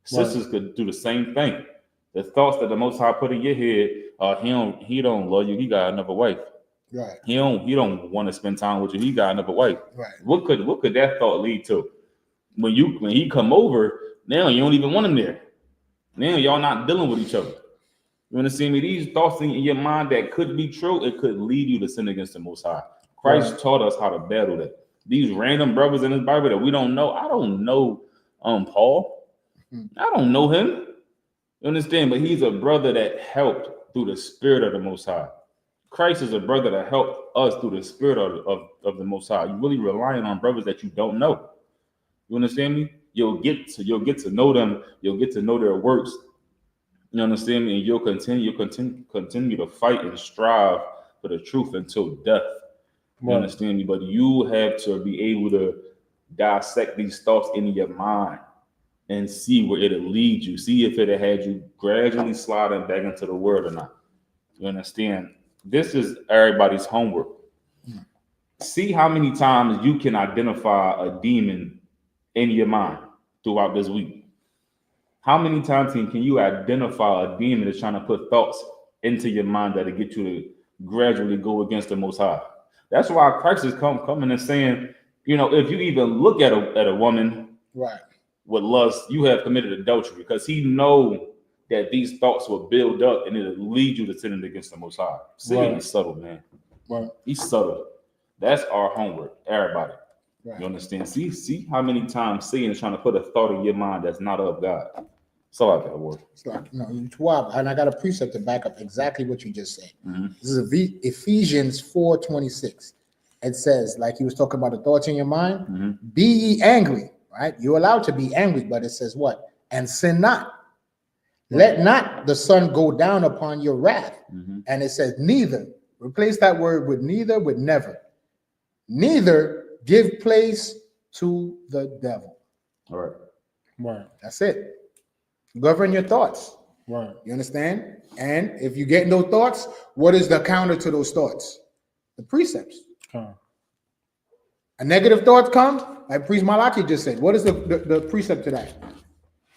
Sisters could do the same thing. The thoughts that the Most High put in your head, he don't love you. He got another wife. Right. He don't want to spend time with you. He got another wife. Right. What could that thought lead to? When he come over, now you don't even want him there. Now y'all not dealing with each other. You understand me? These thoughts in your mind that could be true, it could lead you to sin against the Most High. Christ taught us how to battle that. These random brothers in this Bible that we don't know. I don't know Paul. I don't know him. You understand? But he's a brother that helped through the Spirit of the Most High. Christ is a brother that helped us through the Spirit of the Most High. You're really relying on brothers that you don't know. You understand me? You'll get to know them. You'll get to know their works. You understand me? And you'll continue to fight and strive for the truth until death. You understand me? But you have to be able to dissect these thoughts in your mind and see where it'll lead you. See if it'll had you gradually sliding back into the world or not. You understand? This is everybody's homework. See how many times you can identify a demon in your mind throughout this week. How many times can you identify a demon that's trying to put thoughts into your mind that'll get you to gradually go against the Most High? That's why Christ is coming and saying, if you even look at a woman, right, with lust, you have committed adultery, because he know that these thoughts will build up and it'll lead you to sinning against the Most High. Satan is subtle, man. Right. He's subtle. That's our homework, everybody. right. You understand? See how many times Satan is trying to put a thought in your mind that's not of God. So I got word. It's like, it's wild. And I got a precept to back up exactly what you just said. Mhm. This is Ephesians 4:26. It says, like he was talking about the thoughts in your mind, Mhm. be ye angry, right? You're allowed to be angry, but it says what? And sin not. Let not the sun go down upon your wrath. Mhm. And it says neither. Replace that word with neither with never. Neither give place to the devil. All right. Right. That's it. Govern your thoughts. Right. You understand? And if you get no thoughts, what is the counter to those thoughts? The precepts. A negative thought comes, like Priest Malachi just said. What is the precept to that?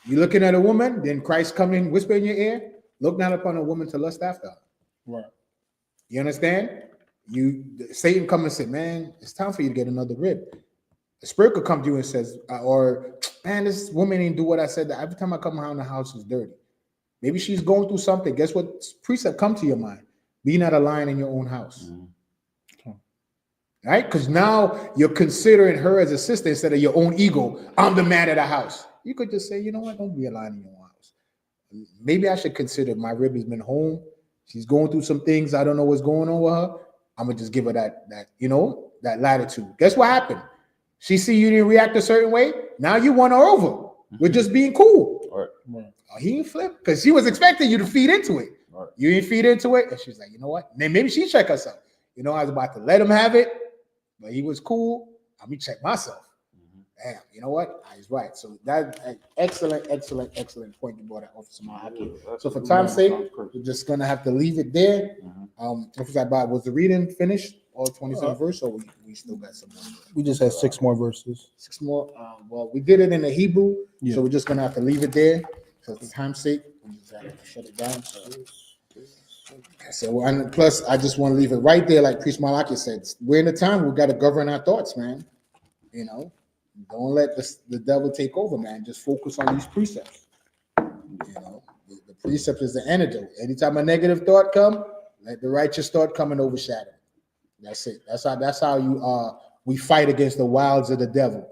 You're looking at a woman, then Christ come in, whisper in your ear, look not upon a woman to lust after her. Right. You understand? Satan come and say, man, it's time for you to get another rib. The spirit could come to you and says, man, this woman didn't do what I said. That every time I come around the house is dirty. Maybe she's going through something. Guess what precept come to your mind? Be not a lion in your own house. Mhm. Right? Because now you're considering her as a sister instead of your own ego. I'm the man of the house. you could just say, you know what, don't be aligning your arms. Maybe I should consider my rib has been home. She's going through some things. I don't know what's going on with her. I'm gonna just give her that that latitude. Guess what happened? She see you didn't react a certain way. Now you won her over. We're just being cool. Right. He ain't flipped because she was expecting you to feed into it. Right. You didn't feed into it, and she's like, you know what? Then maybe she check herself. I was about to let him have it, but he was cool. Let me check myself. Damn, you know what? He's right. So that excellent point you brought up, Officer Mahaki. So for time's sake, we're just gonna have to leave it there. Officer Bob, was the reading finished? All 27 verse, or we still got some more? We just had 6 more verses. 6 more. Well, we did it in the Hebrew, so we're just gonna have to leave it there. So for time's sake, we just have to shut it down. So and plus, I just want to leave it right there, like Priest Malaki said. We're in a time we got to govern our thoughts, man. Don't let the devil take over, man. Just focus on these precepts. The precept is the antidote. Anytime a negative thought come, let the righteous thought come and overshadow. That's it. That's how we fight against the wiles of the devil.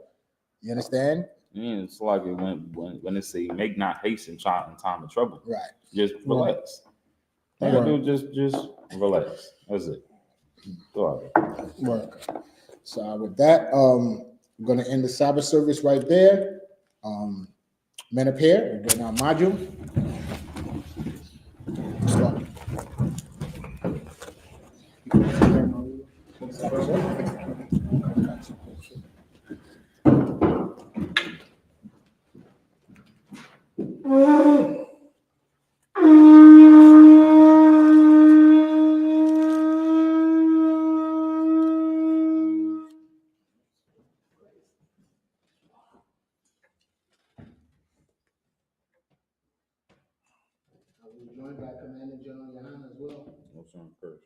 You understand? Yeah, it's like when they say make not haste in time of trouble. Right. Just relax. Just relax. That's it. Go ahead. Right. So with that, I'm going to end the Sabbath service right there. Men up here, we're getting our module. Start. Joined by Commander General YAHANNA as well. No sound curse.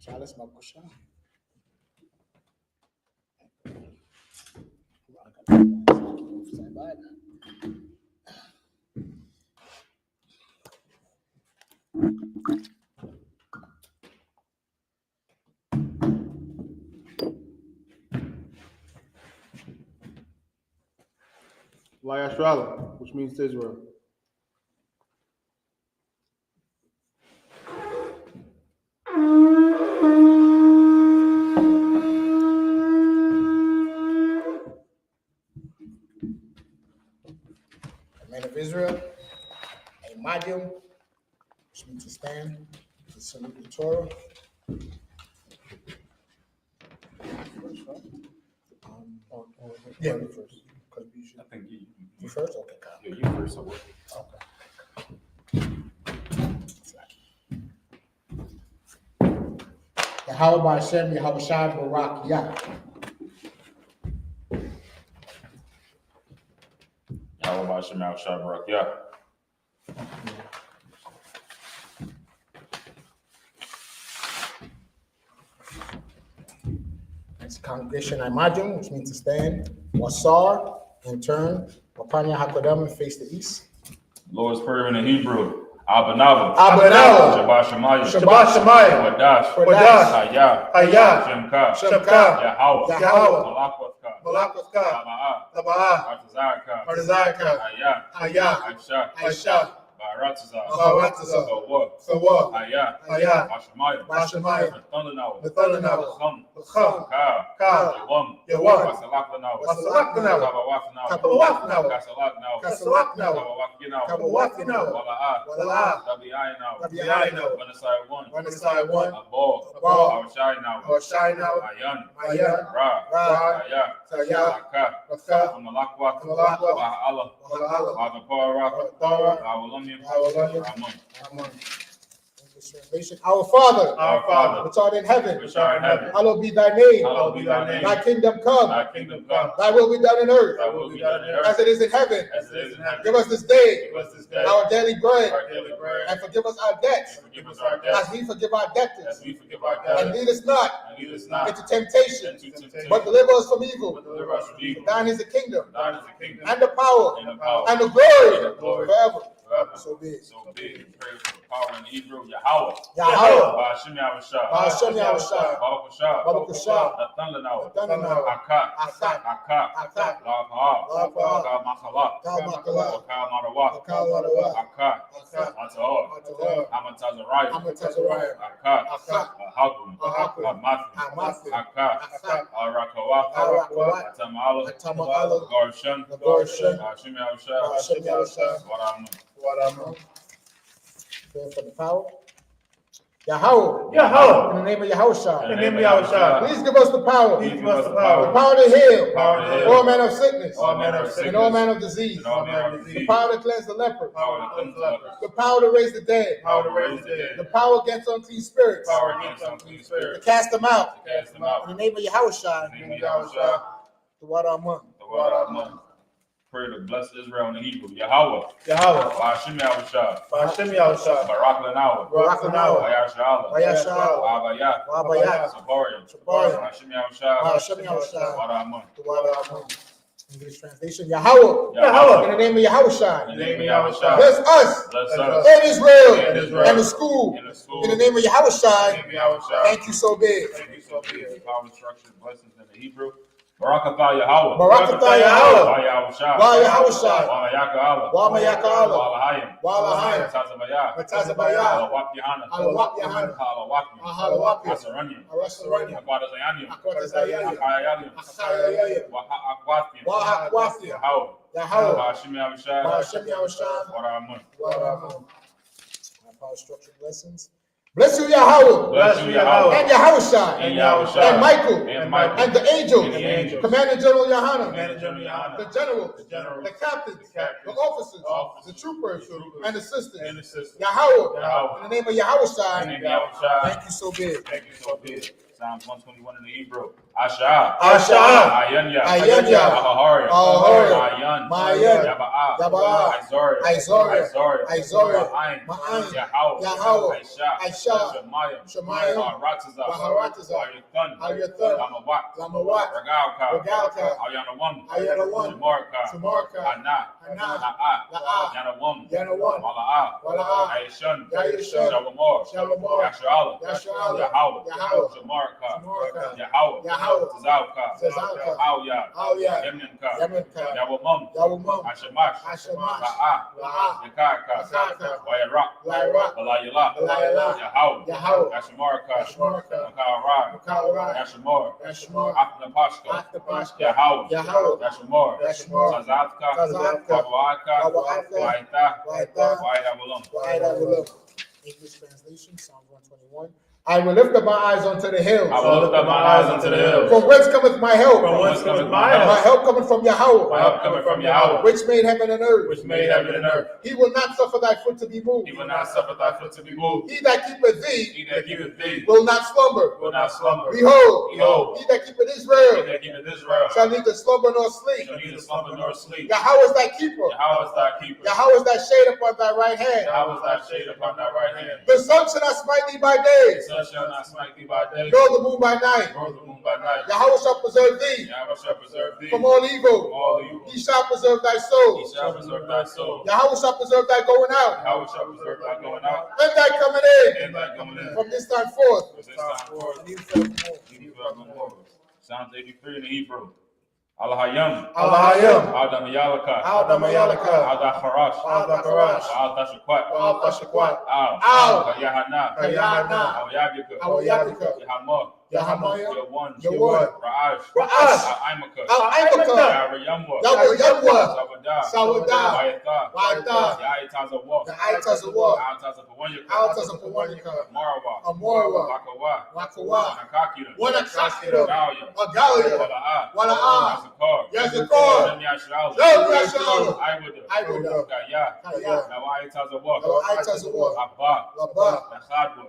Charles Makusha. YAHUSHUA, which means Israel. Men of Israel, a Madium, which means to stand, to salute the Torah. Yeah, first. I think You first? Okay, Kyle. you first. Okay. Yahawah Hashem, Yahawashi, Barak, Yah. Yahweh Hashem, Yahushua, Barak, Yah. It's congregation Imajum, which means to stand. Wasar, in turn. Wapanya Hakodam, face the east. Lord's Prayer in the Hebrew. Abanawa. Abanawa. Shabbat Shemayah. Shabbat Shemayah. Wadash. Wadash. Hayah. Hayah. Shemka. Shemka. Yahawah. Yahawah. Malakwathka. Malakwathka. Taba'ah. Taba'ah. Artazaka. Artazaka. Hayah. Hayah. Aisha. Aisha. Baratazah. Baratazah. Sawah. Hayah. Hayah. Hayah. Bashamayah. Bashamayah. Nathanawa. Nathanawa. Chum. Chum. Ka. Ka. Yawam. Yawam. Wasalakanawa. Wasalakanawa. Tabawathnawa. Tabawathnawa. Kasalaknawa. Kasalaknawa. Tabawathnawa. Tabawathnawa. Wala'ah. Wala'ah. Tabi'aynawa. Tabi'aynawa. Vanasai 1. Vanasai 1. Abol. Abol. Awashaynawa. Awashaynawa. Ayan. Ayan. Ra. Ra. Hayah. Hayah. Aka. Raka. Amalakwa. Amalakwa. Wahala. Wahala. Wagapara. Tara. Awalumim. Awalumim. Amun. Amen. English translation. Our Father, which art in heaven, hallowed be thy name. Thy kingdom come. Thy will be done in earth. As it is in heaven. Give us this day our daily bread. And forgive us our debts. As we forgive our debtors. And lead us not into temptation. But deliver us from evil. Thine is the kingdom. And the power. And the glory. Forever. So be it. Pray for the power in Hebrew. YAHAWAH. YAHAWAH. YAHUSHA. Barakashah. Nathanael. Nathanael. Akka. Laha. Makala. Marawa. Akka. Atahor. Amatazariah. Akka. Hakum. Amathi. Akka. Arakawa. Atamala. Gorshan. Hashem Yahusha. Pray for the power. Yahawah. In the name of Yahushua. Please give us the power. The power to heal. All manner of sickness. And all manner of disease. The power to cleanse the leper. The power to raise the dead. The power against unclean spirits. To cast them out. In the name of Yahushua. The water among. Pray to bless Israel in the Hebrew. YAHAWAH. Hashem Yahusha. Barak Lanawa. YAHSHUA. Sabarian. Hashem Yahusha. The water among. English translation. Yahawah. In the name of Yahushua. Bless us. And Israel. And the school. In the name of Yahushua. Thank you so big. Power instruction, blessings in the Hebrew. Barakatah Yahawah. YAHUSHA. YAHUSHA. YAHAWAH. YAHANNA. Matazabayah. YAHANNA. Power structure blessings. Bless you, Yahawah. And Yahushua. And Michael. And the angels. Commander General YAHANNA. The generals. The captains. The officers. The troopers. And assistants. Yahawah. In the name of Yahushua. Thank you so big. Psalms 121 in the Hebrew. Asha. Ayanya. Ahahari. Mayan. Yaba'ah. Isaiah. Ma'ayin. Yahawah. Aisha. Shemayim. Ratazah. Ayathan. Lamawat. Regalka. Ayanawan. Shamarka. Anah. Na'ah. Yanawam. Wala'ah. Aishan. Shalamor. Yashu'ala. Yahawah. Shamarka. Yahawah. Tazawka. Aoyah. Yemninka. Yawamam. Ashamash. La'ah. Yakaka. Wayarak. Balayala. Yahawah. Yashamarka. Makarai. Yashamor. Apnapashka. Yahawah. Yashamor. Tazawka. Waita. Waidawalam. English translation, Psalm 121. I will lift up my eyes unto the hills. From whence cometh my help? My help cometh from Yahawah. Which made heaven and earth. He will not suffer thy foot to be moved. He that keepeth thee will not slumber. Behold, he that keepeth Israel shall neither slumber nor sleep. Yahawah is thy keeper. Yahawah is thy shade upon thy right hand. The sun shall not smite thee by day, nor the moon by night. Yahawah shall preserve thee from all evil. He shall preserve thy soul. Yahawah shall preserve thy going out and thy coming in from this time forth. Psalms 83 in the Hebrew. Allahayam. Al-Damayalaka. Al-Dakharash. Al-Tashakwat. Al-Yahanna. Al-Yabika. Yahamah. Yawan. Ra'ash. Al-Imaka. Yariyamwa. Sawada. Wayata. Wayata. YAHUSHUA. YAHUSHUA. YAHUSHUA. Amorwa. YAHUAH. Wakawa. Nakakira. Wanakakira. Galia. Agalia. Wala'a. Yazakar. Yazakar. Yazakar. Yashala. Iwoda. Kaya. Kaya. YAHUSHUA. YAHUSHUA. Abba. Laba. Nakhadwa.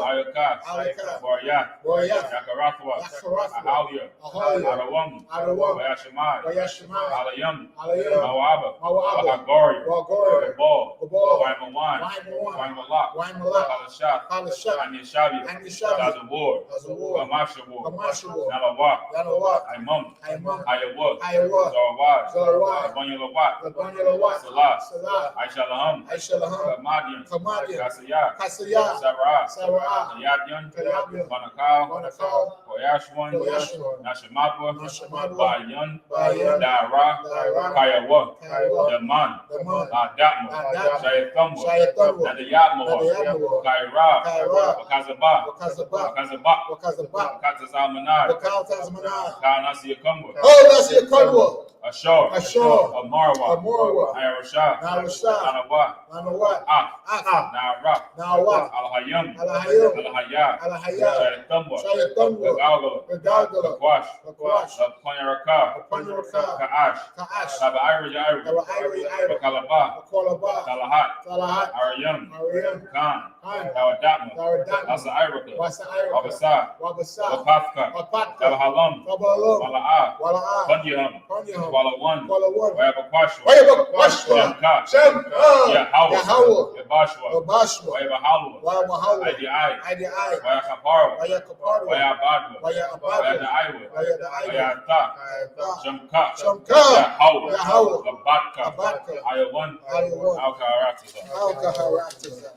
I.O.C.K. I.O.C.K. Boryat. Boryat. Yakarathwa. Yakarathwa. Ahalia. Ahalia. Adawam. Wayashimai. Wayashimai. Alayam. Alayam. Mawaba. Mawaba. Wahagori. Wagori. Gabal. Gabal. Waimawan. Waimawan. Waimalak. Waimalak. Kalashah. Kalashah. Anyashabi. Anyashabi. Tazawar. Tazawar. Kamashawar. Kamashawar. Nalawak. Nalawak. Aimam. Aimam. Ayawak. Ayawak. Zawawad. Zawawad. Abanyalawak. Labanyalawak. Salah. Salah. Aishalaham. Aishalaham. Kamadian. Kamadian. Kasiyah. Kasiyah. Sarah. Sarah. Yadyan. Kayabyan. Banakal. Banakal. Koyashwan. Koyashwan. Nashamadwa. Nashamadwa. Bayan. Bayan. Dara. Dara. Kayawa. Kayawa. Daman. Daman. Adatma. Adatma. Shayathamwa. Shayathamwa. Nadayatmawa. Nadayatmawa. Kaira. Kaira. Wakazaba. Wakazaba. Wakazaba. Wakazaba. Wakatazamanai. Wakatazmanai. Kanasiyakamwa. Oh, that's your Kadwa. Ashor. Ashor. Amarwa. Amarwa. Ayarashah. Narashah. Anawa. Nanawat. Ah. Nara. Nawat. Alhayam. Alhayam. Alhayah. Alhayah. Shayathamwa. Shayathamwa. Gagalgala. Gagalgala. Lakwash. Lakwash. Apanyaraka. Apanyaraka. Kaash. Kaash. Tabairi. Tabairi. Bakalaba. Akolaba. Talahat. Talahat. Arayam. Arayam. Khan. Khan. Tawadatma. Tawadatma. Asa Iraka. Wasa Iraka. Wabasa. Wabasa. Wapathka. Wapathka. Tabahalam. Tabahalam. Wala'a. Wala'a. Bunyaham. Bunyaham. Walawan. Walawan. Wayabakwashwa. Wayabakwashwa. Shemka. Shemka. Yahawah. Yahawah. Yabashwa. Wabashwa. Wayabahalwa. Wayabahalwa. IDI. IDI. Wayakaparwa. Wayakaparwa. Wayabadwa. Wayabadwa. Wayadaiwa. Wayadaiwa. Wayata. Wayata. Shemka. Shemka. Yahawah. Yahawah. Labatka. Labatka. Ayawan. Ayawan. Alkaaratiza. Alkaharatiza.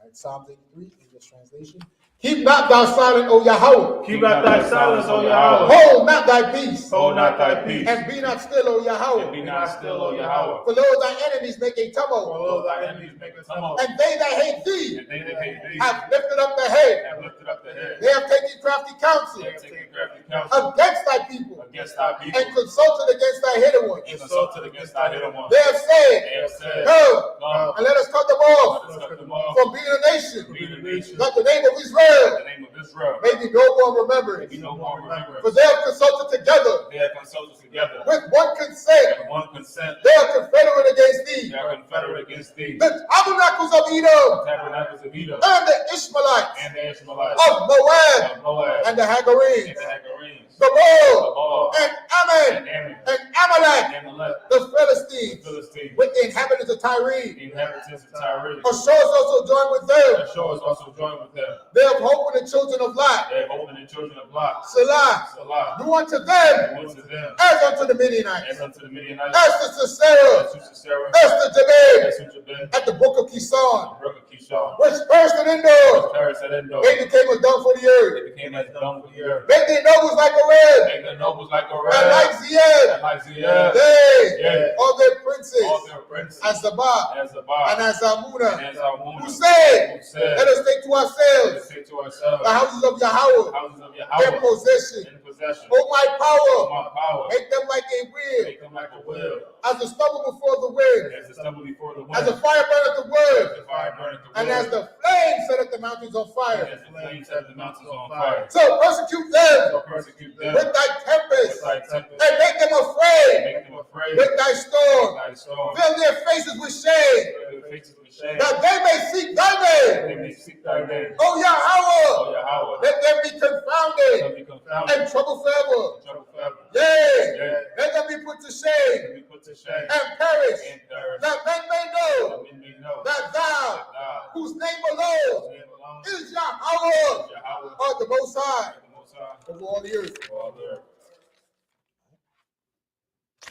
Right, Psalms 83, English translation. Keep not thou silent, O Yahweh. Keep not thy silence, O Yahweh. Hold not thy peace. Hold not thy peace. And be not still, O Yahweh. And be not still, O Yahweh. For lo, thy enemies make a tumult. For lo, thy enemies make a tumult. And they that hate thee And they that hate thee have lifted up the head. have lifted up the head. They have taken crafty counsel They have taken crafty counsel against thy people against thy people and consulted against thy hidden ones. and consulted against thy hidden ones. They have said, They have said, come Come, and let us cut them off let us cut them off from being a nation, from being a nation. that the name of In Israel the name of Israel, may be no more remembered. be no more remembrance. For they have consulted together They have consulted together with one consent. with one consent. They are confederate against thee. They are confederate against thee. The tabernacles of Edom Tabernacles of Edom and the Ishmaelites and the Ishmaelites of Moab of Moab and the and Hagarenes, the Hagarenes, Gabal Gabal and Ammon and Ammon and Amalek, and Amalek, the the Philistines, Philistines, with the inhabitants of Tyre. the inhabitants of Tyre. Ashur is also joined with them. Ashur is also joined with them. They have hope in the children of Lot. They have opened the children of Lot. Selah, Salah. do unto them And unto them as unto the Midianites, as unto the Midianites, as to Sisera, as to Sisera, as to Jabin, as to Jabin, at the brook of Kishon, the brook of Kishon, which burst it indoors. Paris and Endor. They became a dung for the earth. They became as dung for the earth. Make their nobles like a red, Make the nobles like a and red, like Zied. and like Ziyad, They are their princes, all their princes, as Zabah as Zabah, and as Amuna, and as Ammon, who said, who said, let us take to let us ourselves say to ourselves, the houses of Yahweh, houses of their Yahawah, possession. in possession, O my power, my power, make them like a wheel, make them like a wheel, as a stubble before the wind, as the stubble before the wind, as a fire burneth the wood, as the fire burneth the wood, and as the flame setteth the mountains on fire. as the flames set the mountains on fire. So persecute them So persecute them with thy tempest, with thy tempest, and make them afraid make them afraid with thy storm. thy storm, Fill their faces with shame, fill their faces with shame, that they may seek thy that they name. may seek thy name. O Yahweh, O Yahawah, let them be let confounded them be confounded and troubled forever. and troubled forever. Yea, let them be put to Let shame them be put to shame and perish, and perish, that men may know that men may know that thou, thou, whose name alone whose name alone is Yahweh, is Yahawah, are the Most High the Most High, over all the earth. for all the earth.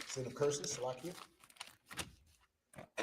Say the curses, Salakia.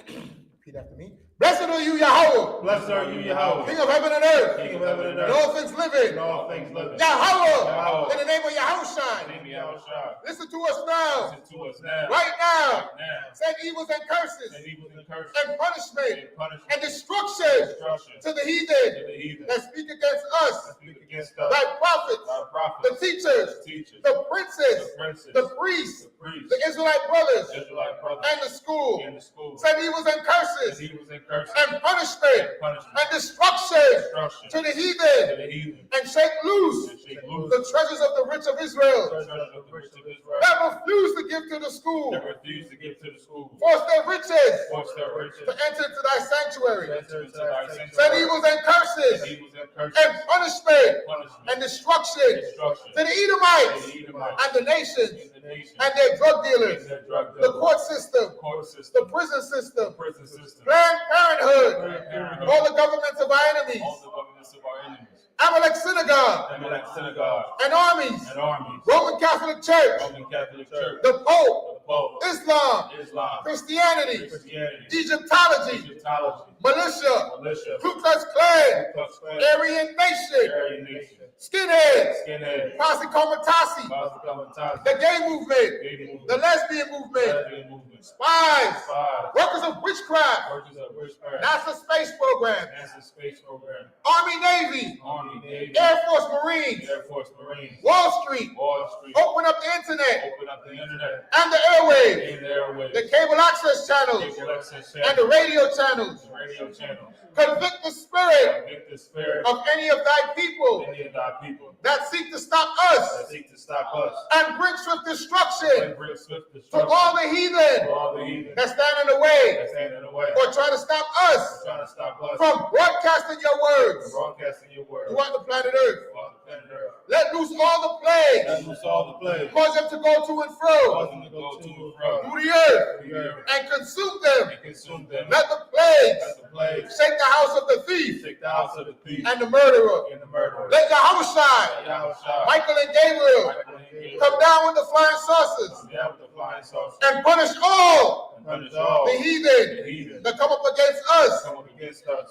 Repeat after me. Blessed are you, Yahweh, Blessed are you, Yahweh, King of heaven and earth, King of heaven and and earth, all things living. and all things living. Yahweh, Yahweh. in the name of In the Yahushua, name of Yahushua, Listen to us now. Listen to us now. Right now. Right now. Send evils and curses And evils and curses. and punishment And punishment. and destruction Destruction. to the To heathen the heathen. that speak against us, That speak against us. thy prophets, Thy the prophets. teachers, The teachers. the princes, The princes. the priests, The priests. the Israelite brothers, Israelite brothers. and the school. And the school. Send evils and And curses evils and curses. and punishment And punishment. and destruction Destruction. to the To heathen the heathen. and shake loose And shake loose. the treasures of the rich of Israel Treasures of the rich of Israel. that refuse to give to the school. That refuse to give to the school. Force their riches Force their riches. to enter into thy sanctuary. Enter into thy Send sanctuary. evils and curses And evils and curses. and punishment Punishment. and destruction Destruction. to the Edomites To the Edomites. and the nations In the nation. and their drug dealers, And their drug the dealers. court system, Court the system. prison system, Prison system. Planned Parenthood, Planned Parenthood. all the governments of our enemies, All the governments of our enemies. Amalek synagogue Amalek synagogue. and armies, And armies. Roman Catholic Church, Roman Catholic Church. the Pope, The Pope. Islam, Islam. Christianity, Christianity. Egyptology, Egyptology. militia, Militia. Ku Klux Klan, Ku Klux Klan. Aryan Nation, Aryan Nation. skinheads, Skinhead. Posse Komatasi, Boston Commentary. the gay movement, Baby movement. the lesbian movement, Lesbian movement. spies, Five. workers of witchcraft, Workers of witchcraft. NASA space program, NASA space program. Army Navy, Army, Navy. Air Force Marines, Air Force Marines. Wall Street, Wall Street. open up the internet Open up the internet. and the airwaves, And the airwaves. the cable access channels Cable access and the radio channels. radio channels. Convict the spirit Convict the spirit of any of thy people any of thy people that seek to stop that us seek to stop us and bring swift and destruction bring swift to destruction all the to heathen all the heathen that stand in the way that stand in the way or try to stop us trying to stop us from broadcasting your from words broadcasting your word throughout the planet Earth. on the planet Earth. Let loose all the plagues, Let loose all the plagues, cause them to go to and cause fro them to go to and fro through the earth through the earth and consume them. and consume them. Let the plagues Let the plagues shake the house of the thief take the house of the thief and the murderer. and the murderer. Let YAHUSHA, YAHUSHA, Michael and Gabriel Michael and Gabriel, come down with the flying saucers come down with the flying saucer and punish all and punish all the the heathen heathen that come up against us come up against us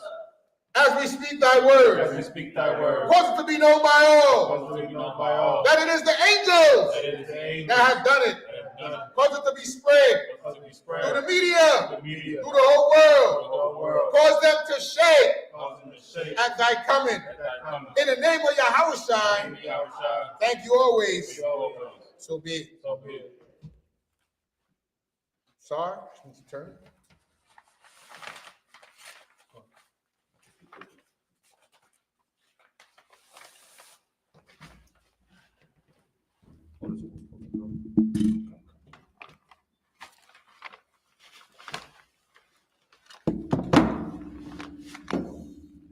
as we speak thy as word. we speak thy word. Cause it to be known by all Cause it to be known by all that it is the angels that it is the angels that have done it. that have done it. Cause it to be spread Cause it to be spread through the through media, the media, through the whole through world. the whole world. Cause them to shake Cause them to shake at thy coming. at thy coming. In the name of Yahushua, In Yahushua, thank you always. we always. So be it. So be it. Sorry, it's your turn.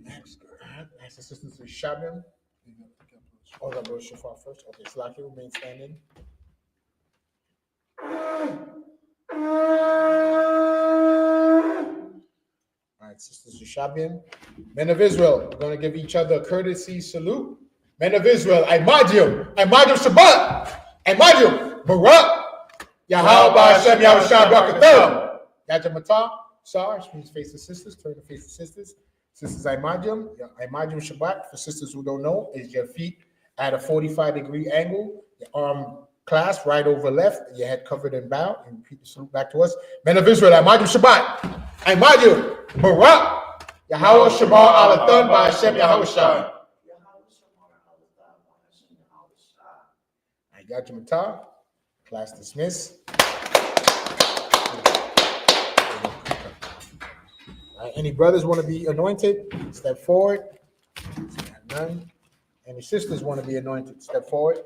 Next assistant is Shabim. Oh, that was Shafar first. Okay, Slaki remain standing. All right, Sisters Yushabim. Men of Israel, we're going to give each other a courtesy salute. Men of Israel, Imadium Shabbat, Imadium Barak, Yahawah Hashem Yahushua Brakatham. Yajamatah, Sar, please face the sisters, turn to face the sisters. Sisters Imadium Shabbat, for sisters who don't know, is your feet at a 45-degree angle, your arm clasped right over left, your head covered and bowed, and repeat the salute back to us. Men of Israel, Imadium Shabbat, Imadium Barak, Yahawah Shabbat Alathon by Hashem Yahushua. I got your matah. Class dismissed. All right, any brothers want to be anointed? Step forward. None. Any sisters want to be anointed? Step forward.